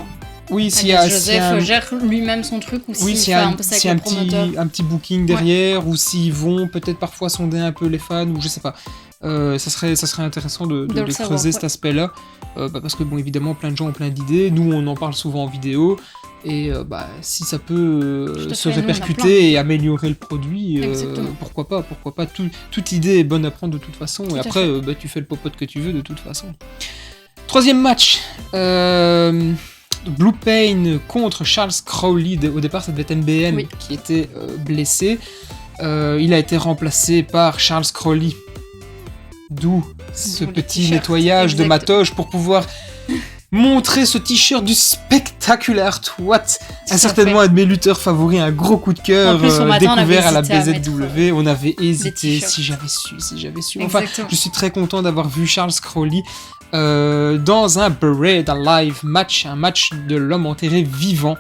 Speaker 1: Oui,
Speaker 2: Joseph gère lui-même son truc ou s'il fait un peu ça avec le promoteur.
Speaker 1: Un petit booking derrière, ou s'ils vont peut-être parfois sonder un peu les fans, ou je sais pas. Ça serait intéressant de creuser cet aspect-là, parce que bon, évidemment, plein de gens ont plein d'idées. Nous, on en parle souvent en vidéo. Et si ça peut se répercuter et améliorer le produit, pourquoi pas. Toute idée est bonne à prendre de toute façon. Et après, tu fais le popote que tu veux de toute façon. Troisième match. Blue Pain contre Charles Crowley. Au départ, ça devait être MBM qui était blessé. Il a été remplacé par Charles Crowley. D'où ce
Speaker 2: D'où les
Speaker 1: petit
Speaker 2: t-shirts,
Speaker 1: nettoyage de
Speaker 2: exact.
Speaker 1: ma toge pour pouvoir montrer ce t-shirt du Spectacular Twat. Certainement un de mes lutteurs favoris, un gros coup de cœur
Speaker 2: En plus, ce matin, on avait
Speaker 1: découvert à la
Speaker 2: hésité à
Speaker 1: BZW. On avait hésité,
Speaker 2: t-shirts.
Speaker 1: si j'avais su. Enfin,
Speaker 2: Exactement.
Speaker 1: je suis très content d'avoir vu Charles Crowley dans un Buried Alive match, un match de l'homme enterré vivant.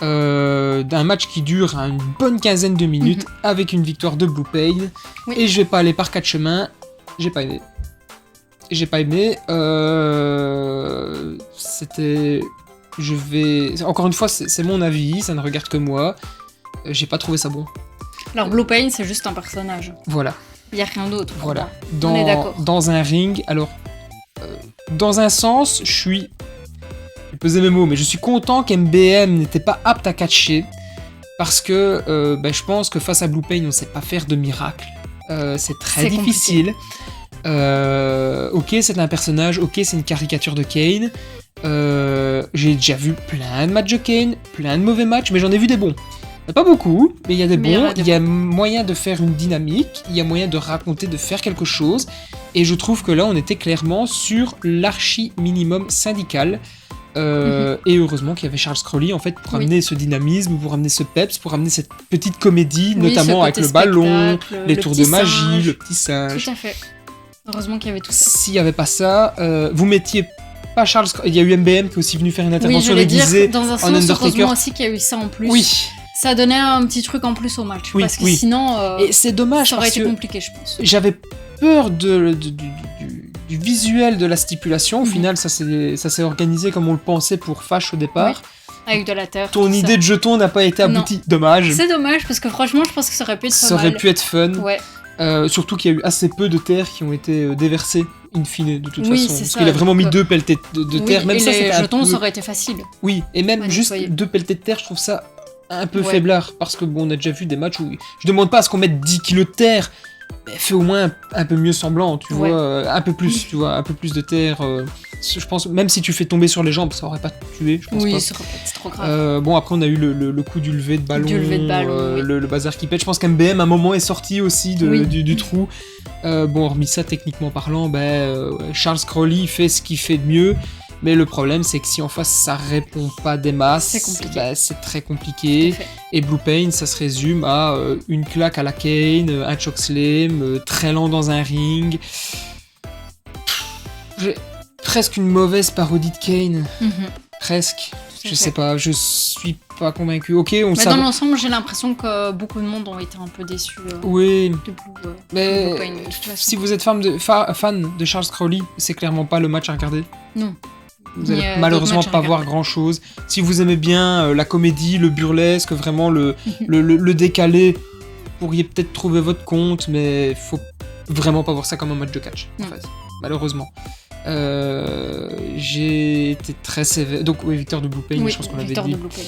Speaker 1: D'un match qui dure une bonne quinzaine de minutes avec une victoire de Blue Pain.
Speaker 2: Oui.
Speaker 1: Et je vais pas aller par quatre chemins. J'ai pas aimé. C'était. Encore une fois, c'est mon avis, ça ne regarde que moi. J'ai pas trouvé ça bon.
Speaker 2: Alors, Blue Pain, c'est juste un personnage.
Speaker 1: Voilà.
Speaker 2: Il n'y a rien d'autre. pour
Speaker 1: Voilà.
Speaker 2: moi. On est d'accord.
Speaker 1: Dans un ring, alors. Dans un sens, je suis. Je vais peser mes mots, mais je suis content qu'MBM n'était pas apte à catcher. Parce que je pense que face à Blue Pain, on sait pas faire de miracle. C'est très
Speaker 2: C'est
Speaker 1: difficile. Ok, c'est un personnage, ok, c'est une caricature de Kane. J'ai déjà vu plein de matchs de Kane, plein de mauvais matchs, mais j'en ai vu des bons. Il n'y en a pas beaucoup, mais il y a des
Speaker 2: Mais il y en
Speaker 1: bons.
Speaker 2: a des
Speaker 1: Il y a moyen de faire une dynamique, il y a moyen de raconter, de faire quelque chose. Et je trouve que là, on était clairement sur l'archi-minimum syndical. Et heureusement qu'il y avait Charles Crowley en fait pour
Speaker 2: Oui.
Speaker 1: amener ce dynamisme, pour amener ce peps, pour amener cette petite comédie,
Speaker 2: Oui,
Speaker 1: notamment
Speaker 2: ce
Speaker 1: avec
Speaker 2: côté
Speaker 1: le ballon,
Speaker 2: spectacle,
Speaker 1: les
Speaker 2: le
Speaker 1: tours
Speaker 2: petit
Speaker 1: de magie,
Speaker 2: singe.
Speaker 1: le petit singe.
Speaker 2: Tout à fait. Heureusement qu'il y avait tout ça.
Speaker 1: S'il n'y avait pas ça, vous mettiez pas Charles. Il y a eu MBM qui est aussi venu faire une
Speaker 2: Oui,
Speaker 1: intervention
Speaker 2: je vais dire,
Speaker 1: déguisée
Speaker 2: dans un
Speaker 1: en
Speaker 2: sens,
Speaker 1: Undertaker.
Speaker 2: heureusement aussi qu'il y a eu ça en plus.
Speaker 1: Oui,
Speaker 2: Ça donnait un petit truc en plus au match.
Speaker 1: Oui,
Speaker 2: parce que
Speaker 1: oui.
Speaker 2: sinon,
Speaker 1: et c'est dommage
Speaker 2: ça aurait
Speaker 1: parce
Speaker 2: été
Speaker 1: que
Speaker 2: compliqué, je pense.
Speaker 1: j'avais peur du visuel de la stipulation. Au
Speaker 2: Mhm.
Speaker 1: final, ça s'est organisé comme on le pensait pour Fash au départ.
Speaker 2: Avec de la terre.
Speaker 1: Ton
Speaker 2: tout
Speaker 1: idée
Speaker 2: ça.
Speaker 1: de jeton n'a pas été aboutie. Dommage.
Speaker 2: C'est dommage parce que franchement, je pense que ça aurait pu être
Speaker 1: Ça
Speaker 2: pas
Speaker 1: aurait
Speaker 2: mal.
Speaker 1: pu être fun.
Speaker 2: Ouais.
Speaker 1: Surtout qu'il y a eu assez peu de terre qui ont été déversées in fine de toute
Speaker 2: Oui,
Speaker 1: façon.
Speaker 2: c'est
Speaker 1: Parce
Speaker 2: ça,
Speaker 1: qu'il a vraiment mis
Speaker 2: donc,
Speaker 1: 2 pelletés de
Speaker 2: Oui,
Speaker 1: terre. Même
Speaker 2: et
Speaker 1: ça,
Speaker 2: les
Speaker 1: c'était un
Speaker 2: jetons,
Speaker 1: peu...
Speaker 2: ça aurait été facile.
Speaker 1: Oui, et même
Speaker 2: Ouais,
Speaker 1: juste
Speaker 2: nettoyer.
Speaker 1: 2 pelletés de terre, je trouve ça un peu
Speaker 2: Ouais.
Speaker 1: faiblard. Parce que bon, on a déjà vu des matchs où je demande pas à ce qu'on mette 10 kilos de terre, mais fais au moins un peu mieux semblant, tu
Speaker 2: Ouais.
Speaker 1: vois, un peu plus, tu vois, un peu plus de terre. Je pense, même si tu fais tomber sur les jambes, ça aurait pas tué, je pense
Speaker 2: Oui,
Speaker 1: pas.
Speaker 2: ça aurait pas été trop grave.
Speaker 1: Bon, après on a eu le coup du lever de ballon,
Speaker 2: Du lever de ballon, oui.
Speaker 1: le bazar qui pète. Je pense qu'MBM à un moment est sorti aussi
Speaker 2: Oui.
Speaker 1: du trou. Bon, hormis ça, techniquement parlant, Charles Crowley fait ce qu'il fait de mieux. Mais le problème, c'est que si en face ça répond pas des masses,
Speaker 2: C'est compliqué.
Speaker 1: c'est très
Speaker 2: Tout
Speaker 1: compliqué.
Speaker 2: à fait.
Speaker 1: Et Blue Pain, ça se résume à une claque à la Kane, un chokeslam, très lent dans un ring. J'ai presque une mauvaise parodie de Kane.
Speaker 2: Mhm.
Speaker 1: Presque.
Speaker 2: Tout à
Speaker 1: Je
Speaker 2: fait.
Speaker 1: sais pas, je suis pas convaincu. Ok, on
Speaker 2: Mais
Speaker 1: savait.
Speaker 2: dans l'ensemble, j'ai l'impression que beaucoup de monde ont été un peu déçus
Speaker 1: Oui,
Speaker 2: de Blue,
Speaker 1: mais
Speaker 2: de Blue Pain, de toute façon.
Speaker 1: si vous êtes fan de Charles Crowley, c'est clairement pas le match à regarder.
Speaker 2: Non.
Speaker 1: Vous
Speaker 2: Ni,
Speaker 1: allez
Speaker 2: d'autres
Speaker 1: malheureusement
Speaker 2: matchs à
Speaker 1: pas voir
Speaker 2: regarder.
Speaker 1: grand chose. Si vous aimez bien la comédie, le burlesque, vraiment le
Speaker 2: Mhm.
Speaker 1: décalé, vous pourriez peut-être trouver votre compte, mais faut vraiment pas voir ça comme un match de catch, en
Speaker 2: Non.
Speaker 1: fait. Malheureusement. J'ai été très sévère. Donc, oui, victoire de Blue Pain,
Speaker 2: Oui,
Speaker 1: je pense qu'on l'avait
Speaker 2: victoire
Speaker 1: dit.
Speaker 2: de Blue Pain.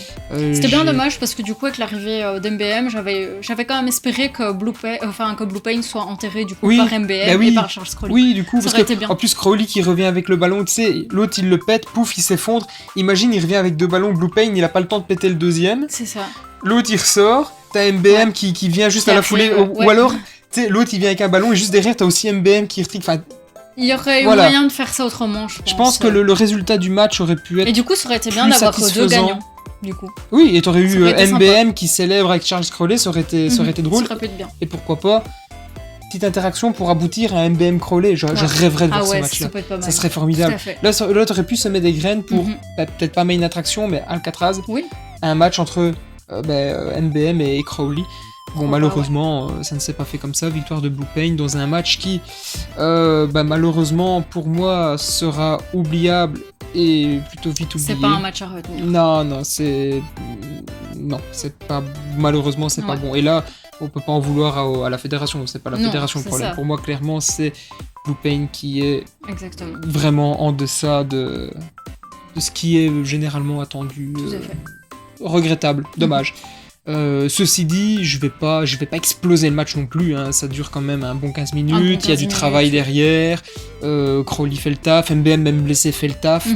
Speaker 2: C'était bien
Speaker 1: J'ai-
Speaker 2: dommage parce que du coup avec l'arrivée d'MBM, j'avais quand même espéré que Blue Pain soit enterré du coup
Speaker 1: Oui,
Speaker 2: par MBM
Speaker 1: bah oui.
Speaker 2: et par Charles Crowley.
Speaker 1: Oui, du coup,
Speaker 2: Ça
Speaker 1: parce
Speaker 2: aurait
Speaker 1: que
Speaker 2: été bien.
Speaker 1: en plus Crowley qui revient avec le ballon, tu sais, l'autre il le pète, pouf, il s'effondre. Imagine, il revient avec 2 ballons, Blue Pain, il a pas le temps de péter le deuxième.
Speaker 2: C'est ça.
Speaker 1: L'autre il ressort, t'as MBM
Speaker 2: Ouais.
Speaker 1: qui vient juste
Speaker 2: Qui
Speaker 1: à la
Speaker 2: arrive,
Speaker 1: foulée, ou
Speaker 2: ouais.
Speaker 1: alors, tu sais, l'autre il vient avec un ballon et juste derrière t'as aussi MBM qui retrique. Enfin,
Speaker 2: Il y aurait eu
Speaker 1: Voilà.
Speaker 2: moyen de faire ça autrement, je pense.
Speaker 1: je pense que le résultat du match aurait pu être.
Speaker 2: Et du coup, ça aurait été bien
Speaker 1: plus
Speaker 2: d'avoir deux
Speaker 1: satisfaisant.
Speaker 2: gagnants. Du coup,
Speaker 1: Oui, et t'aurais
Speaker 2: Ça
Speaker 1: eu
Speaker 2: aurait été
Speaker 1: MBM qui célèbre avec Charles Crowley, ça aurait été drôle.
Speaker 2: Ça aurait pu être bien.
Speaker 1: Et pourquoi pas, petite interaction pour aboutir à MBM Crowley. Je
Speaker 2: Ouais.
Speaker 1: rêverais de
Speaker 2: Ah
Speaker 1: voir ce
Speaker 2: ouais,
Speaker 1: match-là.
Speaker 2: ça peut être pas mal.
Speaker 1: Ça serait
Speaker 2: Tout
Speaker 1: formidable.
Speaker 2: à fait.
Speaker 1: Là, t'aurais pu semer des graines pour,
Speaker 2: Mhm.
Speaker 1: peut-être pas main attraction, mais Alcatraz.
Speaker 2: Oui.
Speaker 1: Un match entre MBM et Crowley. Bon,
Speaker 2: Oh,
Speaker 1: malheureusement, ça ne s'est pas fait comme ça. Victoire de Blue Pain dans un match qui, malheureusement, pour moi, sera oubliable et plutôt vite oublié.
Speaker 2: C'est pas un match à retenir.
Speaker 1: Non, c'est. Non, c'est pas. Malheureusement, c'est pas
Speaker 2: Ouais.
Speaker 1: bon. Et là, on peut pas en vouloir à la fédération. C'est pas la
Speaker 2: Non,
Speaker 1: fédération le
Speaker 2: c'est
Speaker 1: problème.
Speaker 2: ça.
Speaker 1: Pour moi, clairement, c'est Blue Pain qui est
Speaker 2: Exactement.
Speaker 1: vraiment en deçà de ce qui est généralement attendu.
Speaker 2: Tout à fait.
Speaker 1: Regrettable, dommage. Ceci dit, je vais pas exploser le match non plus, hein. Ça dure quand même un bon 15 minutes, il y a
Speaker 2: 15
Speaker 1: du
Speaker 2: minutes.
Speaker 1: travail derrière, Crowley fait le taf, MBM même blessé fait le taf,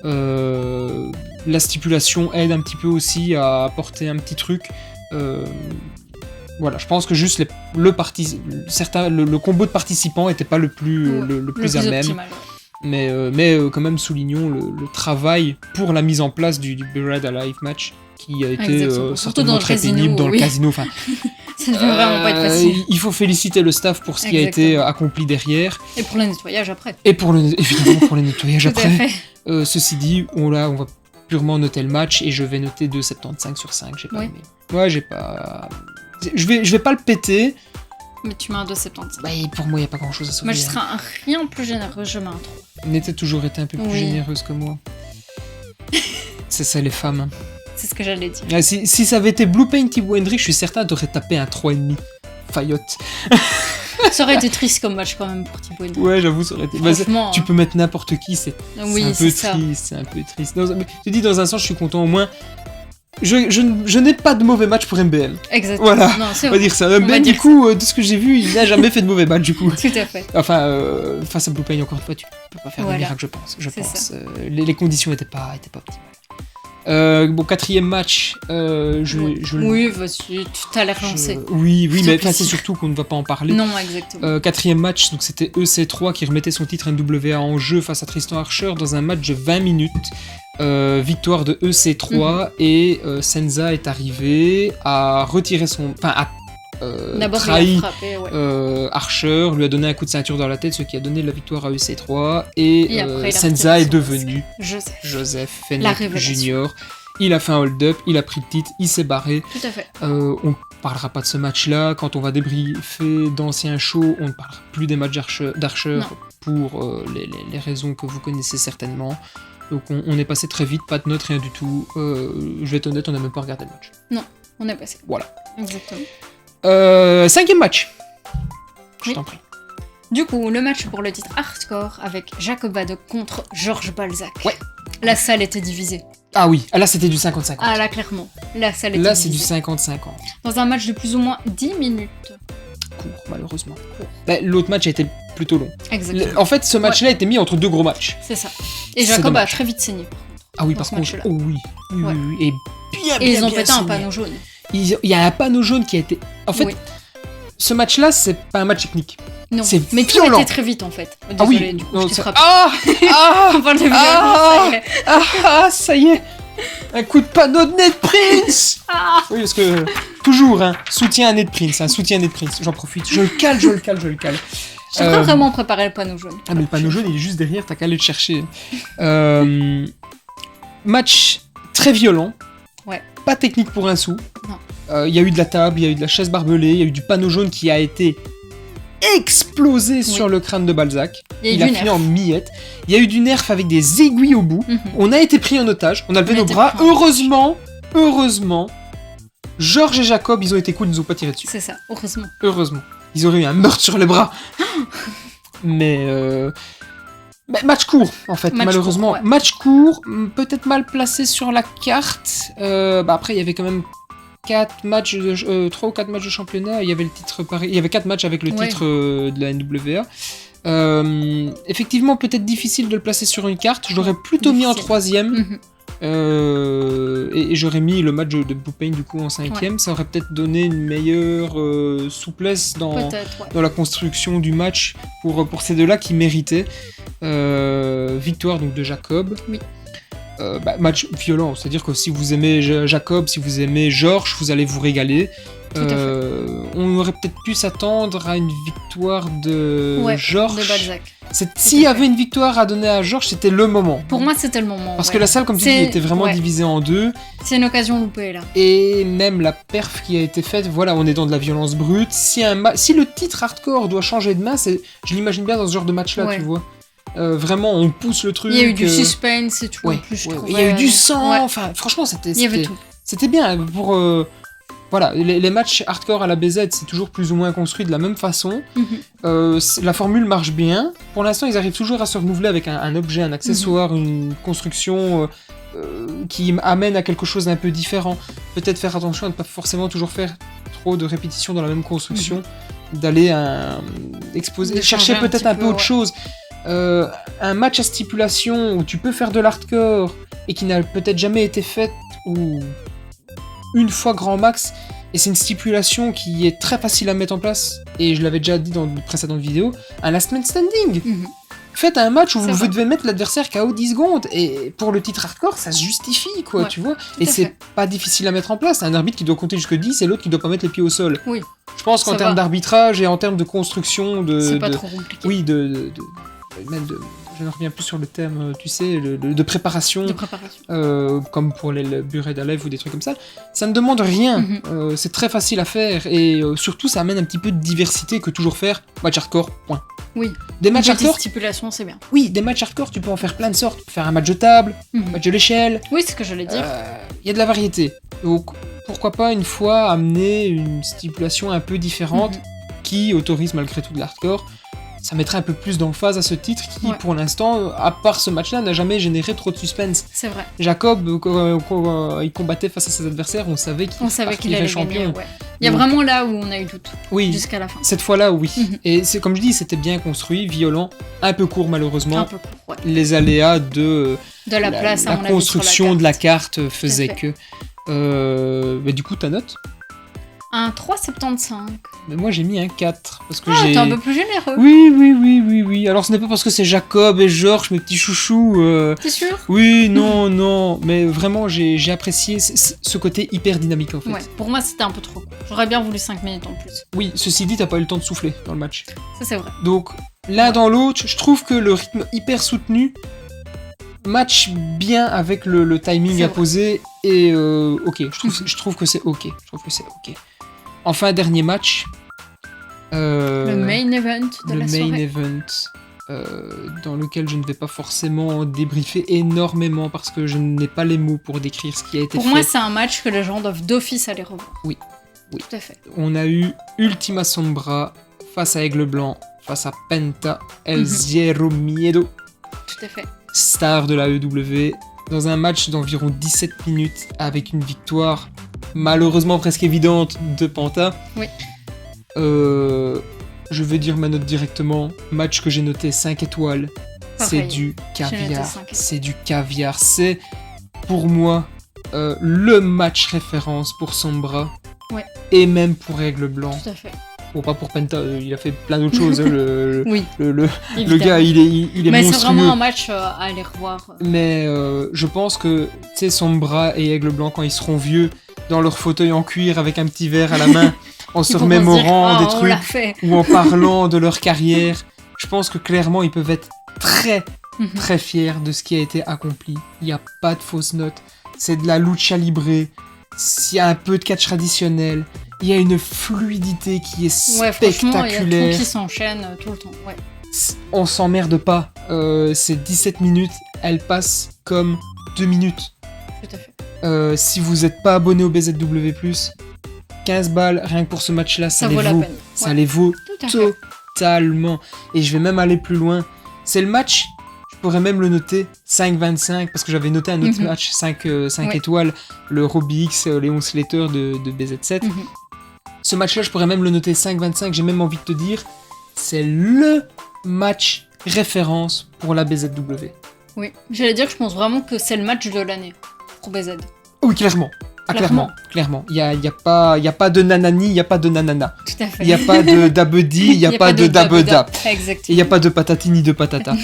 Speaker 2: Mhm.
Speaker 1: La stipulation aide un petit peu aussi à apporter un petit truc. Voilà, je pense que juste le combo de participants était pas le plus, le plus à même.
Speaker 2: optimal.
Speaker 1: Mais quand même, soulignons le travail pour la mise en place du Buried Alive match, qui a été certainement très pénible dans le casino. Enfin,
Speaker 2: ça ne devait vraiment pas être facile.
Speaker 1: Il faut féliciter le staff pour ce qui a été accompli derrière.
Speaker 2: Et pour le nettoyage après.
Speaker 1: Et évidemment pour le nettoyage
Speaker 2: Tout
Speaker 1: après.
Speaker 2: à fait.
Speaker 1: Ceci dit, on va purement noter le match et je vais noter 2,75 sur 5. J'ai pas aimé. Ouais, j'ai pas... Je vais pas le péter.
Speaker 2: Mais tu mets un 2,75.
Speaker 1: Bah, pour moi, il n'y a pas grand chose à sauver.
Speaker 2: Moi, je serais un rien plus généreux, je mets un 3.
Speaker 1: N'était toujours été un peu plus généreuse que moi. C'est ça, les femmes.
Speaker 2: C'est ce que j'allais dire.
Speaker 1: Ah, si ça avait été Blue Paint Thibaut Hendrick, je suis certain t'aurais tapé un 3,5. Faillotte.
Speaker 2: Ça aurait été triste comme match quand même pour Thibaut Hendrick.
Speaker 1: Ouais, j'avoue, ça aurait été...
Speaker 2: Franchement,
Speaker 1: tu peux mettre n'importe qui, c'est un peu triste. C'est un peu triste. Non, mais, je te dis, dans un sens, je suis content au moins. Je n'ai pas de mauvais match pour MBM.
Speaker 2: Exactement.
Speaker 1: Voilà,
Speaker 2: non,
Speaker 1: on va dire ça. MBM, du coup, de ce que j'ai vu, il n'a jamais fait de mauvais match, du coup.
Speaker 2: Tout à fait.
Speaker 1: Enfin, face à Blue Pain, encore une fois, tu peux pas faire de miracle, je pense. Les conditions n'étaient pas optimales. Bon, quatrième match,
Speaker 2: Oui, vas-y, tu as l'air lancé.
Speaker 1: Oui, mais c'est surtout qu'on ne va pas en parler.
Speaker 2: Non, exactement.
Speaker 1: Quatrième match, donc c'était EC3 qui remettait son titre NWA en jeu face à Tristan Archer dans un match de 20 minutes. Victoire de EC3 et Senza est arrivé à retirer son... Enfin,
Speaker 2: D'abord,
Speaker 1: trahi
Speaker 2: il a frappé,
Speaker 1: Archer, lui a donné un coup de ceinture dans la tête, ce qui a donné la victoire à EC3. Et
Speaker 2: après,
Speaker 1: Senza est devenu
Speaker 2: Joseph
Speaker 1: Fenech Jr. Il a fait un hold-up, il a pris le titre, il s'est barré.
Speaker 2: Tout à fait.
Speaker 1: On parlera pas de ce match-là. Quand on va débriefer d'anciens shows, on ne parlera plus des matchs d'Archer pour les raisons que vous connaissez certainement. Donc on est passé très vite, pas de notes, rien du tout. Je vais être honnête, on n'a même pas regardé le match.
Speaker 2: Non, on est passé.
Speaker 1: Voilà.
Speaker 2: Exactement.
Speaker 1: Cinquième match. Je t'en prie.
Speaker 2: Du coup, le match pour le titre hardcore avec Jacob Haddock contre Georges Balzac.
Speaker 1: Ouais.
Speaker 2: La salle était divisée.
Speaker 1: Ah oui, là c'était du 50-50.
Speaker 2: Ah là, clairement. La salle était divisée.
Speaker 1: Là c'est du 50-50.
Speaker 2: Dans un match de plus ou moins 10 minutes.
Speaker 1: Court, malheureusement. L'autre match a été plutôt long.
Speaker 2: Exactement.
Speaker 1: En fait, ce match-là a été mis entre deux gros matchs.
Speaker 2: C'est ça. Et Jacob a très vite saigné.
Speaker 1: Ah oui, par contre. Oh oui. Et bien.
Speaker 2: Et ils ont pété un panneau jaune.
Speaker 1: Il y a un panneau jaune qui a été... En fait, ce match-là, c'est pas un match technique.
Speaker 2: Non,
Speaker 1: c'est
Speaker 2: mais tout
Speaker 1: violent.
Speaker 2: était très vite en fait. Désolée,
Speaker 1: ah oui,
Speaker 2: du coup,
Speaker 1: non,
Speaker 2: je t'ai frappé.
Speaker 1: On
Speaker 2: parle de violence,
Speaker 1: ça y est. Un coup de panneau de Ned Prince. Oui, parce que toujours, soutien à Ned Prince, soutien à Ned Prince. J'en profite, je le cale.
Speaker 2: J'ai pas vraiment préparé le panneau jaune.
Speaker 1: Ah mais le panneau jaune, il est juste derrière, t'as qu'à aller le chercher. Match très violent.
Speaker 2: Ouais.
Speaker 1: Pas technique pour un sou.
Speaker 2: Non.
Speaker 1: Il y a eu de la table, il y a eu de la chaise barbelée, il y a eu du panneau jaune qui a été explosé sur le crâne de Balzac. Il a fini en miettes. Il y a eu du nerf avec des aiguilles au bout. On a été pris en otage. On a levé nos bras. Heureusement, Georges et Jacob, ils ont été cool, ils nous ont pas tiré dessus.
Speaker 2: C'est ça,
Speaker 1: heureusement. Ils auraient eu un meurtre sur les bras. Mais match court, en fait, malheureusement. Match court, peut-être mal placé sur la carte. Après, il y avait quand même 3 ou 4 matchs de championnat. Il y avait le titre il y avait 4 matchs avec le titre de la NWA. Effectivement, peut-être difficile de le placer sur une carte. Je l'aurais plutôt mis en 3ème. Et j'aurais mis le match de Blue Pain du coup en 5ème. Ça aurait peut-être donné une meilleure souplesse dans la construction du match pour ces deux-là qui méritaient. Victoire donc de Jacob.
Speaker 2: Oui.
Speaker 1: Match violent, c'est-à-dire que si vous aimez Jacob, si vous aimez Georges, vous allez vous régaler. On aurait peut-être pu s'attendre à une victoire de Georges.
Speaker 2: De Balzac.
Speaker 1: S'il y avait une victoire à donner à Georges, c'était le moment.
Speaker 2: Pour moi, c'était le moment.
Speaker 1: Parce que la salle, comme tu dis, était vraiment divisée en deux.
Speaker 2: C'est une occasion loupée, là.
Speaker 1: Et même la perf qui a été faite, voilà, on est dans de la violence brute. Si le titre hardcore doit changer de main, je l'imagine bien dans ce genre de match-là, tu vois. Vraiment, on pousse le truc.
Speaker 2: Il y a eu du suspense et tout.
Speaker 1: Il y a eu du sang. Enfin, franchement,
Speaker 2: il y avait tout.
Speaker 1: C'était bien pour. Voilà, les matchs hardcore à la BZ, c'est toujours plus ou moins construit de la même façon. La formule marche bien. Pour l'instant, ils arrivent toujours à se renouveler avec un objet, un accessoire, une construction qui amène à quelque chose d'un peu différent. Peut-être faire attention à ne pas forcément toujours faire trop de répétitions dans la même construction, d'aller chercher peut-être un peu autre chose. Un match à stipulation où tu peux faire de l'hardcore et qui n'a peut-être jamais été fait, ou une fois grand max, et c'est une stipulation qui est très facile à mettre en place, et je l'avais déjà dit dans de précédentes vidéos, un last man standing. Faites un match où vous devez mettre l'adversaire KO 10 secondes, et pour le titre hardcore, ça se justifie, quoi, tu vois. Et c'est pas difficile à mettre en place. Un arbitre qui doit compter jusque 10 et l'autre qui doit pas mettre les pieds au sol.
Speaker 2: Oui.
Speaker 1: Je pense qu'en termes d'arbitrage et en termes de construction,
Speaker 2: c'est pas trop compliqué.
Speaker 1: Oui, même je ne reviens plus sur le terme, tu sais, de préparation. Comme pour le Buried Alive ou des trucs comme ça. Ça ne demande rien. C'est très facile à faire, et surtout, ça amène un petit peu de diversité que toujours faire match hardcore, point.
Speaker 2: Oui.
Speaker 1: Des matchs hardcore.
Speaker 2: Stipulation, c'est bien.
Speaker 1: Oui, des matchs hardcore, tu peux en faire plein de sortes. Tu peux faire un match de table, match de l'échelle.
Speaker 2: Oui, c'est ce que j'allais dire.
Speaker 1: Il y a de la variété. Donc, pourquoi pas une fois amener une stipulation un peu différente qui autorise malgré tout de l'hardcore. Ça mettrait un peu plus d'emphase à ce titre qui, pour l'instant, à part ce match-là, n'a jamais généré trop de suspense.
Speaker 2: C'est vrai.
Speaker 1: Jacob, quand il combattait face à ses adversaires, on savait qu'il allait champion.
Speaker 2: Gagner, Il y a vraiment là où on a eu doute.
Speaker 1: Oui.
Speaker 2: Jusqu'à la fin.
Speaker 1: Cette fois-là, oui. Et c'est comme je dis, c'était bien construit, violent, un peu court malheureusement.
Speaker 2: Un peu court,
Speaker 1: Les aléas de
Speaker 2: la place,
Speaker 1: la construction de la carte faisaient que. Mais du coup, ta note ?
Speaker 2: Un 3,75.
Speaker 1: Mais moi j'ai mis un 4 parce que
Speaker 2: t'es un peu plus généreux.
Speaker 1: Oui. Alors ce n'est pas parce que c'est Jacob et Georges, mes petits chouchous.
Speaker 2: T'es sûr ?
Speaker 1: Oui, non. Mais vraiment j'ai apprécié ce côté hyper dynamique en fait.
Speaker 2: Ouais, pour moi c'était un peu trop court. J'aurais bien voulu 5 minutes en plus.
Speaker 1: Oui, ceci dit, t'as pas eu le temps de souffler dans le match.
Speaker 2: Ça c'est vrai.
Speaker 1: Donc l'un dans l'autre, je trouve que le rythme hyper soutenu match bien avec le timing à poser. Et ok, je trouve que c'est ok. Enfin, dernier match.
Speaker 2: Le main event de la soirée.
Speaker 1: Le main event, dans lequel je ne vais pas forcément débriefer énormément parce que je n'ai pas les mots pour décrire ce qui a été fait.
Speaker 2: Pour moi, c'est un match que les gens doivent d'office aller revoir.
Speaker 1: Oui.
Speaker 2: Tout à fait.
Speaker 1: On a eu Ultima Sombra face à Aigle Blanc, face à Penta, El Zero Miedo.
Speaker 2: Tout à fait.
Speaker 1: Star de la EW, dans un match d'environ 17 minutes avec une victoire malheureusement presque évidente de Penta.
Speaker 2: Oui.
Speaker 1: Je vais dire ma note directement. Match que j'ai noté 5 étoiles.
Speaker 2: Pareil.
Speaker 1: C'est du caviar. C'est pour moi le match référence pour Sombra.
Speaker 2: Ouais.
Speaker 1: Et même pour Aigle Blanc.
Speaker 2: Tout à fait.
Speaker 1: Bon, pas pour Penta, il a fait plein d'autres choses. Le gars, il est
Speaker 2: mais
Speaker 1: monstrueux.
Speaker 2: c'est vraiment un match à aller revoir.
Speaker 1: Mais je pense que, tu sais, Sombra et Aigle Blanc, quand ils seront vieux, dans leur fauteuil en cuir avec un petit verre à la main, en se remémorant des trucs, ou en parlant de leur carrière, je pense que clairement, ils peuvent être très fiers de ce qui a été accompli. Il n'y a pas de fausses notes. C'est de la lucha libre. S'il y a un peu de catch traditionnel, il y a une fluidité qui est spectaculaire.
Speaker 2: Il y a tout qui s'enchaîne tout le temps. Ouais.
Speaker 1: On s'emmerde pas. Ces 17 minutes, elles passent comme 2 minutes.
Speaker 2: Tout à fait.
Speaker 1: Si vous n'êtes pas abonné au BZW+, 15 balles, rien que pour ce match-là, ça
Speaker 2: vaut la peine.
Speaker 1: Ça les vaut totalement. Et je vais même aller plus loin. C'est le match, je pourrais même le noter 5,25, parce que j'avais noté un autre match, 5 étoiles, le Robbie X, Léon Slater de BZ7. Ce match-là, je pourrais même le noter 5,25, j'ai même envie de te dire, c'est le match référence pour la BZW.
Speaker 2: Oui, j'allais dire que je pense vraiment que c'est le match de l'année pour BZ.
Speaker 1: Oui, clairement. Clairement. Il y a pas de nanani, il y a pas de nanana.
Speaker 2: Tout à fait.
Speaker 1: Il y a pas de dabedi, il y a pas de dabeda.
Speaker 2: Exactement.
Speaker 1: Il y a pas de patati ni de patata.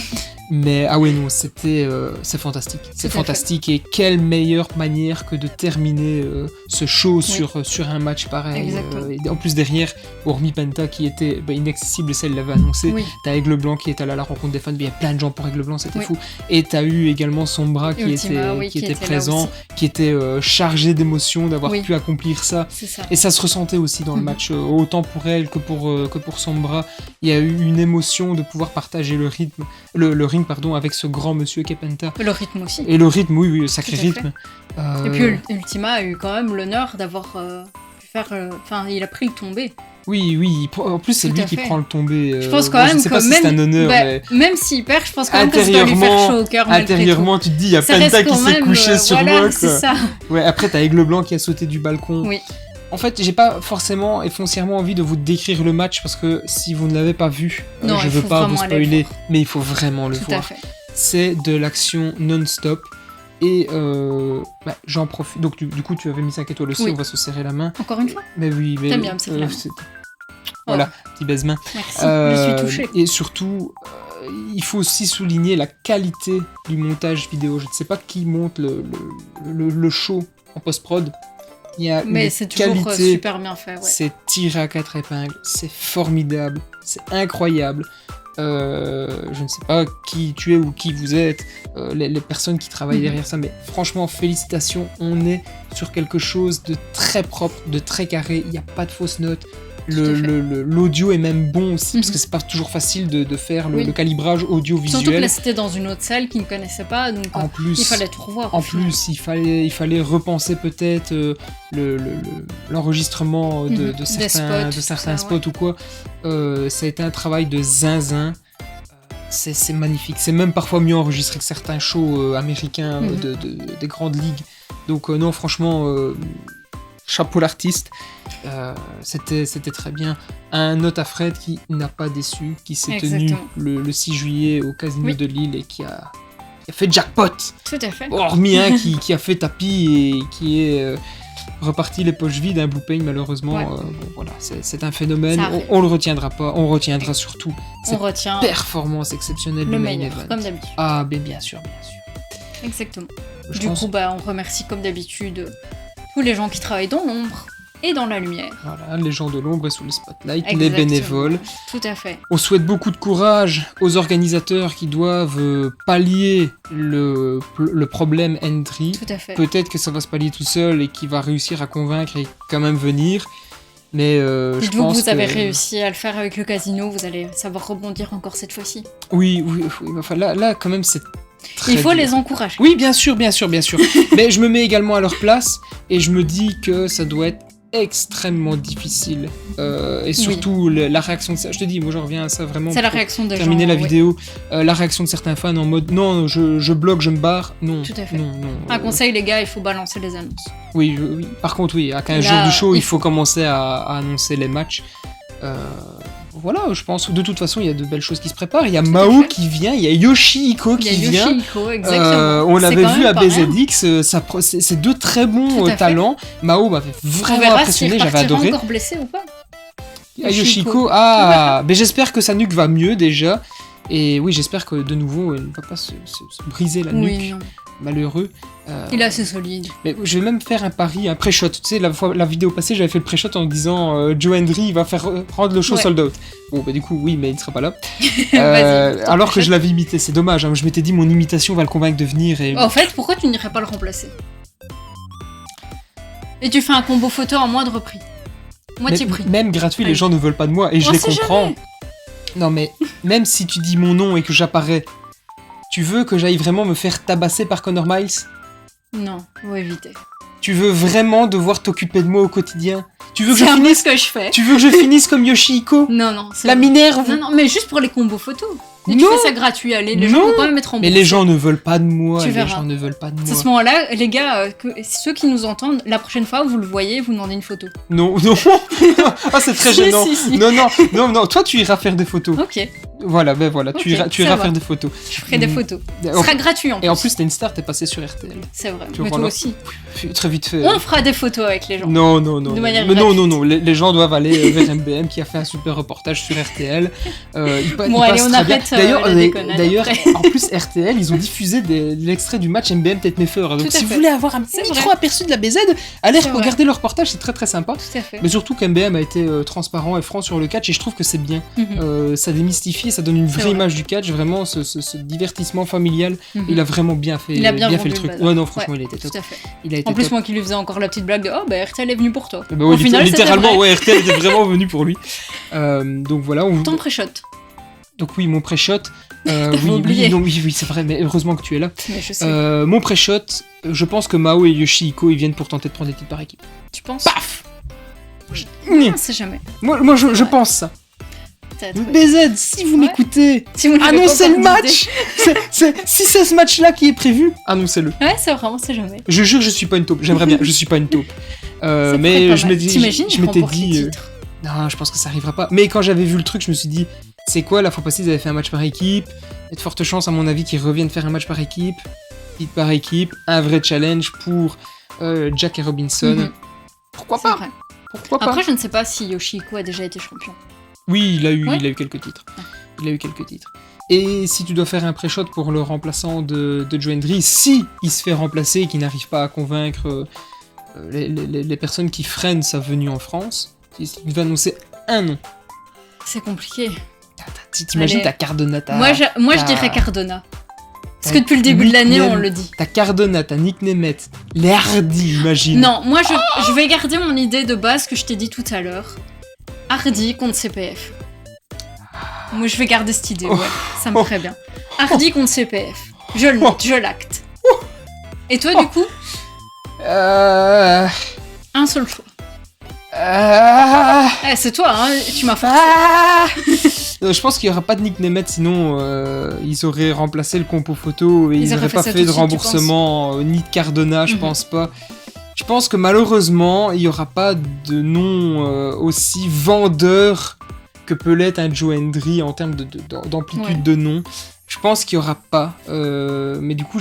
Speaker 1: Mais ah ouais non, c'est fantastique. C'est fantastique et quelle meilleure manière que de terminer ce show sur un match pareil. Et en plus derrière, hormis Penta qui était inaccessible, celle l'avait annoncé, t'as Aigle Blanc qui est allé à la rencontre des fans, il y a plein de gens pour Aigle Blanc, c'était fou. Et t'as eu également Sombra qui était présent, qui était chargé d'émotion d'avoir pu accomplir ça. Et ça se ressentait aussi dans le match, autant pour elle que pour Sombra. Il y a eu une émotion de pouvoir partager le rythme, le ring avec ce grand monsieur qu'est Penta.
Speaker 2: Le rythme aussi.
Speaker 1: Et le rythme, oui, le sacré rythme.
Speaker 2: Et puis Ultima a eu quand même l'honneur d'avoir pu faire... Enfin, il a pris le tombé.
Speaker 1: Oui, en plus c'est lui qui prend le tombé.
Speaker 2: Je pense quand même
Speaker 1: je sais pas si c'est un honneur, mais...
Speaker 2: Même s'il perd, je pense quand même que ça doit lui faire chaud au cœur.
Speaker 1: Intérieurement, tu te dis, il y a Penta qui s'est couché sur moi.
Speaker 2: C'est ça.
Speaker 1: Ouais, après t'as Aigle Blanc qui a sauté du balcon.
Speaker 2: Oui.
Speaker 1: En fait, j'ai pas forcément et foncièrement envie de vous décrire le match parce que si vous ne l'avez pas vu, je veux pas vous spoiler, mais il faut vraiment le voir. C'est de l'action non-stop. Et j'en profite. Donc, du coup, tu avais mis 5 étoiles aussi,
Speaker 2: Oui.
Speaker 1: on va se serrer la main.
Speaker 2: Encore une fois.
Speaker 1: Mais oui, mais.
Speaker 2: T'aimes bien me serrer la main.
Speaker 1: Voilà, petit baise-main.
Speaker 2: Merci, je suis touchée.
Speaker 1: Et surtout, il faut aussi souligner la qualité du montage vidéo. Je ne sais pas qui monte le show en post-prod. Il y a
Speaker 2: Mais
Speaker 1: une
Speaker 2: c'est toujours
Speaker 1: qualité,
Speaker 2: super bien fait. Ouais.
Speaker 1: c'est tiré à 4 épingles, c'est formidable, c'est incroyable. Je ne sais pas qui tu es ou qui vous êtes, les personnes qui travaillent derrière ça, mais franchement, félicitations, on est sur quelque chose de très propre, de très carré, il n'y a pas de fausses notes. L'audio est même bon aussi, parce que c'est pas toujours facile de faire le calibrage
Speaker 2: Surtout que
Speaker 1: audiovisuel.
Speaker 2: là, c'était dans une autre salle qu'ils ne connaissaient pas, donc
Speaker 1: En plus,
Speaker 2: il fallait tout revoir.
Speaker 1: En
Speaker 2: au final.
Speaker 1: plus, il fallait repenser peut-être l'enregistrement de
Speaker 2: Des
Speaker 1: certains,
Speaker 2: spots,
Speaker 1: de certains
Speaker 2: tout ça,
Speaker 1: spots ou quoi. Ça a été un travail de zinzin. C'est magnifique. C'est même parfois mieux enregistré que certains shows américains des grandes ligues. Donc non, franchement, chapeau l'artiste. C'était très bien. Un note à Fred qui n'a pas déçu, qui s'est tenu le 6 juillet au Casino de Lille et qui a fait jackpot.
Speaker 2: Tout à fait.
Speaker 1: Hormis un qui a fait tapis et qui est reparti les poches vides, un Blue Pain malheureusement.
Speaker 2: Ouais.
Speaker 1: Bon, voilà, c'est un phénomène.
Speaker 2: Ça arrive.
Speaker 1: On le retiendra pas. On retiendra surtout
Speaker 2: On
Speaker 1: cette
Speaker 2: retient
Speaker 1: performance exceptionnelle
Speaker 2: le
Speaker 1: du main
Speaker 2: meilleur,
Speaker 1: event.
Speaker 2: comme d'habitude.
Speaker 1: Ah, mais bien sûr, bien sûr.
Speaker 2: Exactement.
Speaker 1: Je
Speaker 2: Du
Speaker 1: pense-
Speaker 2: coup, on remercie comme d'habitude tous les gens qui travaillent dans l'ombre et dans la lumière.
Speaker 1: Voilà, les gens de l'ombre et sous le spotlight, les
Speaker 2: Exactement.
Speaker 1: bénévoles.
Speaker 2: Tout à fait.
Speaker 1: On souhaite beaucoup de courage aux organisateurs qui doivent pallier le problème entry.
Speaker 2: Tout à fait.
Speaker 1: Peut-être que ça va se pallier tout seul et qu'il va réussir à convaincre et quand même venir. Mais je
Speaker 2: Dites-vous
Speaker 1: pense
Speaker 2: que vous avez
Speaker 1: que...
Speaker 2: réussi à le faire avec le casino, vous allez savoir rebondir encore cette fois-ci.
Speaker 1: Oui, mais enfin là quand même c'est très
Speaker 2: Il faut
Speaker 1: dur.
Speaker 2: les encourager.
Speaker 1: Oui, bien sûr. Mais je me mets également à leur place et je me dis que ça doit être extrêmement difficile. Et surtout la réaction de ça. Je te dis, moi j'en reviens à ça vraiment.
Speaker 2: C'est la
Speaker 1: pour
Speaker 2: réaction des gens.
Speaker 1: terminer la
Speaker 2: oui.
Speaker 1: vidéo. La réaction de certains fans en mode non, je bloque, je me barre. Non.
Speaker 2: Tout à fait.
Speaker 1: Non.
Speaker 2: Un conseil, les gars, il faut balancer les annonces.
Speaker 1: Oui. Par contre, oui, à 15
Speaker 2: Là,
Speaker 1: jours du show,
Speaker 2: il
Speaker 1: il faut commencer à annoncer les matchs. Voilà, je pense que de toute façon, il y a de belles choses qui se préparent. Il y a
Speaker 2: Tout à
Speaker 1: Mao
Speaker 2: fait.
Speaker 1: qui vient, il y a Yoshihiko
Speaker 2: Il y a
Speaker 1: qui vient.
Speaker 2: Yoshihiko, exactement.
Speaker 1: On
Speaker 2: C'est
Speaker 1: l'avait
Speaker 2: quand
Speaker 1: vu
Speaker 2: même
Speaker 1: à
Speaker 2: pas rien.
Speaker 1: BZX, c'est deux très bons
Speaker 2: Tout à fait.
Speaker 1: talents. Mao m'avait
Speaker 2: On
Speaker 1: vraiment
Speaker 2: verra s'il
Speaker 1: impressionné, j'avais
Speaker 2: repartira
Speaker 1: adoré.
Speaker 2: encore blessé ou pas.
Speaker 1: Ah, Yoshihiko, mais j'espère que sa nuque va mieux déjà. Et oui, j'espère que de nouveau, il ne va pas se briser la nuque.
Speaker 2: Oui, non.
Speaker 1: Malheureux.
Speaker 2: Il est assez solide.
Speaker 1: Mais je vais même faire un pari, un pré-shot. Tu sais, la vidéo passée, j'avais fait le pré-shot en disant Joe Hendry, il va faire rendre le show
Speaker 2: Ouais.
Speaker 1: sold out. Bon, bah du coup, oui, mais il ne sera pas là.
Speaker 2: Vas-y, ton
Speaker 1: alors que
Speaker 2: pré-shot.
Speaker 1: je l'avais imité, c'est dommage. Hein, je m'étais dit, mon imitation va le convaincre de venir. Et...
Speaker 2: En fait, pourquoi tu n'irais pas le remplacer? Et tu fais un combo photo à moindre prix. Moitié
Speaker 1: Mais
Speaker 2: prix.
Speaker 1: même gratuit, les
Speaker 2: Allez.
Speaker 1: gens ne veulent pas de moi et je
Speaker 2: On
Speaker 1: les
Speaker 2: sait
Speaker 1: comprends.
Speaker 2: jamais.
Speaker 1: Non, mais même si tu dis mon nom et que j'apparais, tu veux que j'aille vraiment me faire tabasser par Connor Miles?
Speaker 2: Non, faut éviter.
Speaker 1: Tu veux vraiment devoir t'occuper de moi au quotidien? Tu veux que je
Speaker 2: C'est un peu
Speaker 1: finisse
Speaker 2: ce que je fais.
Speaker 1: Tu veux que je finisse comme Yoshihiko?
Speaker 2: Non, c'est
Speaker 1: La
Speaker 2: bon.
Speaker 1: Minerve?
Speaker 2: Non, mais juste pour les combos photos. Et tu
Speaker 1: Non.
Speaker 2: fais ça gratuit, allez, les gens
Speaker 1: Non.
Speaker 2: vont quand même être
Speaker 1: Mais
Speaker 2: remboursés.
Speaker 1: les gens ne veulent pas de moi.
Speaker 2: Tu
Speaker 1: Les
Speaker 2: verras.
Speaker 1: gens ne veulent pas de
Speaker 2: À
Speaker 1: moi.
Speaker 2: ce moment-là, les gars, ceux qui nous entendent, la prochaine fois, vous le voyez, vous demandez une photo.
Speaker 1: Non. Ah, c'est très
Speaker 2: Si,
Speaker 1: gênant.
Speaker 2: si.
Speaker 1: Non. Toi, tu iras faire des photos.
Speaker 2: Ok,
Speaker 1: Voilà,
Speaker 2: Ok,
Speaker 1: tu
Speaker 2: ça
Speaker 1: iras
Speaker 2: va.
Speaker 1: faire des photos.
Speaker 2: je ferai des photos. Ce
Speaker 1: Oh,
Speaker 2: sera gratuit en plus.
Speaker 1: Et en plus, t'es une star, t'es passé sur RTL.
Speaker 2: C'est vrai,
Speaker 1: Tu
Speaker 2: mais
Speaker 1: vois,
Speaker 2: toi
Speaker 1: là-
Speaker 2: aussi.
Speaker 1: Très vite fait.
Speaker 2: On fera des photos avec les gens.
Speaker 1: Non.
Speaker 2: De manière
Speaker 1: Mais
Speaker 2: gratuite.
Speaker 1: non. Les gens doivent aller vers MBM qui a fait un super reportage sur RTL. Il
Speaker 2: Bon, allez, on
Speaker 1: très bien.
Speaker 2: arrête, la déconnade
Speaker 1: D'ailleurs,
Speaker 2: après.
Speaker 1: en plus, RTL, ils ont diffusé l'extrait du match MBM Tête Meffer. Donc,
Speaker 2: Tout à
Speaker 1: si vous
Speaker 2: fait.
Speaker 1: voulez avoir un
Speaker 2: C'est
Speaker 1: micro
Speaker 2: vrai.
Speaker 1: aperçu de la BZ, allez
Speaker 2: C'est
Speaker 1: regarder le reportage, c'est très très sympa.
Speaker 2: Tout à fait.
Speaker 1: Mais surtout qu'MBM a été transparent et franc sur le catch et je trouve que c'est bien.
Speaker 2: Mhm.
Speaker 1: Ça démystifie, ça donne une
Speaker 2: C'est
Speaker 1: vraie
Speaker 2: vrai.
Speaker 1: image du catch, vraiment ce divertissement familial.
Speaker 2: Mhm.
Speaker 1: Il a vraiment bien fait,
Speaker 2: Il a bien
Speaker 1: fait
Speaker 2: vendu
Speaker 1: le
Speaker 2: le
Speaker 1: truc.
Speaker 2: bazar.
Speaker 1: Ouais, non, franchement,
Speaker 2: Ouais,
Speaker 1: il a été top.
Speaker 2: Tout à fait.
Speaker 1: Il a été
Speaker 2: En plus,
Speaker 1: top.
Speaker 2: moi qui lui faisais encore la petite blague de oh, bah RTL est venu pour toi.
Speaker 1: Bah
Speaker 2: Au
Speaker 1: ouais,
Speaker 2: final, c'était
Speaker 1: littéralement,
Speaker 2: vrai.
Speaker 1: ouais, RTL était vraiment venu pour lui. Donc voilà,
Speaker 2: Ton pré-shot.
Speaker 1: donc oui, mon pré-shot.
Speaker 2: oublié.
Speaker 1: Oui, c'est vrai, mais heureusement que tu es là.
Speaker 2: Mais je sais.
Speaker 1: Mon pré-shot, je pense que Mao et Yoshihiko, ils viennent pour tenter de prendre des titres par équipe.
Speaker 2: Tu penses?
Speaker 1: Paf
Speaker 2: On sait jamais.
Speaker 1: Moi je
Speaker 2: Ouais.
Speaker 1: pense ça.
Speaker 2: Peut-être.
Speaker 1: BZ, si vous
Speaker 2: Ouais.
Speaker 1: m'écoutez,
Speaker 2: Si vous n'avez
Speaker 1: annoncez
Speaker 2: pas
Speaker 1: le
Speaker 2: encore
Speaker 1: match. Si c'est ce match-là qui est prévu, annoncez-le.
Speaker 2: d'idée. Ouais, c'est vraiment, c'est jamais.
Speaker 1: Je jure, je suis pas une taupe. J'aimerais bien, je suis pas une taupe.
Speaker 2: Ça ferait
Speaker 1: Mais
Speaker 2: pas
Speaker 1: je
Speaker 2: mal.
Speaker 1: me dis,
Speaker 2: T'imagines,
Speaker 1: je
Speaker 2: ils
Speaker 1: m'étais
Speaker 2: remportent les
Speaker 1: dit,
Speaker 2: titres.
Speaker 1: non, je pense que ça arrivera pas. Mais quand j'avais vu le truc, je me suis dit, c'est quoi, la fois passée, ils avaient fait un match par équipe. Il y a de fortes chances, à mon avis, qu'ils reviennent faire un match par équipe. Hit par équipe, un vrai challenge pour Jack et Robinson. Pourquoi
Speaker 2: C'est
Speaker 1: pas?
Speaker 2: vrai.
Speaker 1: Pourquoi pas?
Speaker 2: Après, je ne sais pas si Yoshihiko a déjà été champion.
Speaker 1: Oui, il a
Speaker 2: Oui.
Speaker 1: eu quelques titres. Il a eu quelques titres. Et si tu dois faire un pré-shot pour le remplaçant de Joe Hendry, si il se fait remplacer et qu'il n'arrive pas à convaincre les personnes qui freinent sa venue en France, il va annoncer un nom.
Speaker 2: C'est compliqué.
Speaker 1: T'imagines
Speaker 2: Allez.
Speaker 1: ta Cardona,
Speaker 2: Moi, je dirais Cardona. Parce que depuis le début de l'année, on le dit.
Speaker 1: T'as Cardona, t'as Nick Nemeth, les Hardy, imagine.
Speaker 2: Non, moi, je vais garder mon idée de base que je t'ai dit tout à l'heure. Hardy contre CPF. Moi, je vais garder cette idée, ouais. Ça me ferait bien. Hardy contre CPF. Je le note, je l'acte. Et toi, du coup,
Speaker 1: Euh...
Speaker 2: un seul choix.
Speaker 1: Ah,
Speaker 2: C'est toi, hein, tu m'as forcé.
Speaker 1: Je pense qu'il n'y aura pas de Nick Nemeth, sinon ils auraient remplacé le compo photo et ils
Speaker 2: auraient
Speaker 1: n'auraient
Speaker 2: fait
Speaker 1: pas
Speaker 2: ça
Speaker 1: fait
Speaker 2: tout
Speaker 1: de
Speaker 2: de suite,
Speaker 1: remboursement ni de Cardona, je
Speaker 2: Mhm.
Speaker 1: pense pas. Je pense que malheureusement, il n'y aura pas de nom aussi vendeur que peut l'être un Joe Hendry en termes d'amplitude
Speaker 2: Ouais.
Speaker 1: de nom. Je pense qu'il n'y aura pas. Mais du coup,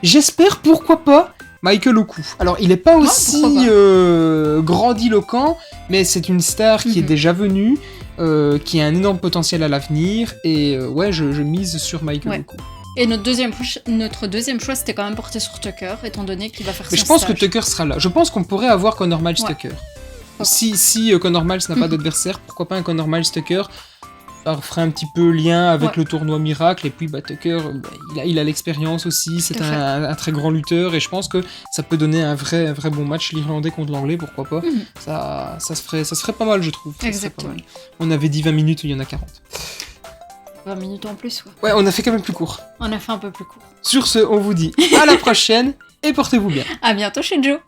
Speaker 1: j'espère, pourquoi pas, Michael Oku. Alors, il n'est pas aussi
Speaker 2: pourquoi pas.
Speaker 1: grandiloquent, mais c'est une star qui est
Speaker 2: Mhm.
Speaker 1: déjà venue, qui a un énorme potentiel à l'avenir, et ouais, je mise sur Michael
Speaker 2: Ouais.
Speaker 1: Oku.
Speaker 2: Et notre deuxième choix, c'était quand même porté sur Tucker, étant donné qu'il va faire
Speaker 1: Mais
Speaker 2: son
Speaker 1: je pense
Speaker 2: stage.
Speaker 1: que Tucker sera là. Je pense qu'on pourrait avoir Connor Miles
Speaker 2: Ouais.
Speaker 1: Tucker. Si Connor Miles n'a pas d'adversaire, pourquoi pas un Connor Miles Tucker? Ça ferait un petit peu lien avec
Speaker 2: Ouais.
Speaker 1: le tournoi Miracle, et puis Tucker, il a l'expérience aussi, c'est
Speaker 2: Tout à fait.
Speaker 1: un très grand lutteur, et je pense que ça peut donner un vrai bon match, l'Irlandais contre l'Anglais, pourquoi pas.
Speaker 2: Mhm.
Speaker 1: Ça se ferait pas mal, je trouve. Ça se ferait pas
Speaker 2: Exactement.
Speaker 1: mal. On avait dit 20 minutes, il y en a 40.
Speaker 2: 20 minutes en plus, ouais.
Speaker 1: Ouais, on a fait quand même plus court.
Speaker 2: On a fait un peu plus court.
Speaker 1: Sur ce, on vous dit à la prochaine, et portez-vous bien.
Speaker 2: À bientôt chez Joe.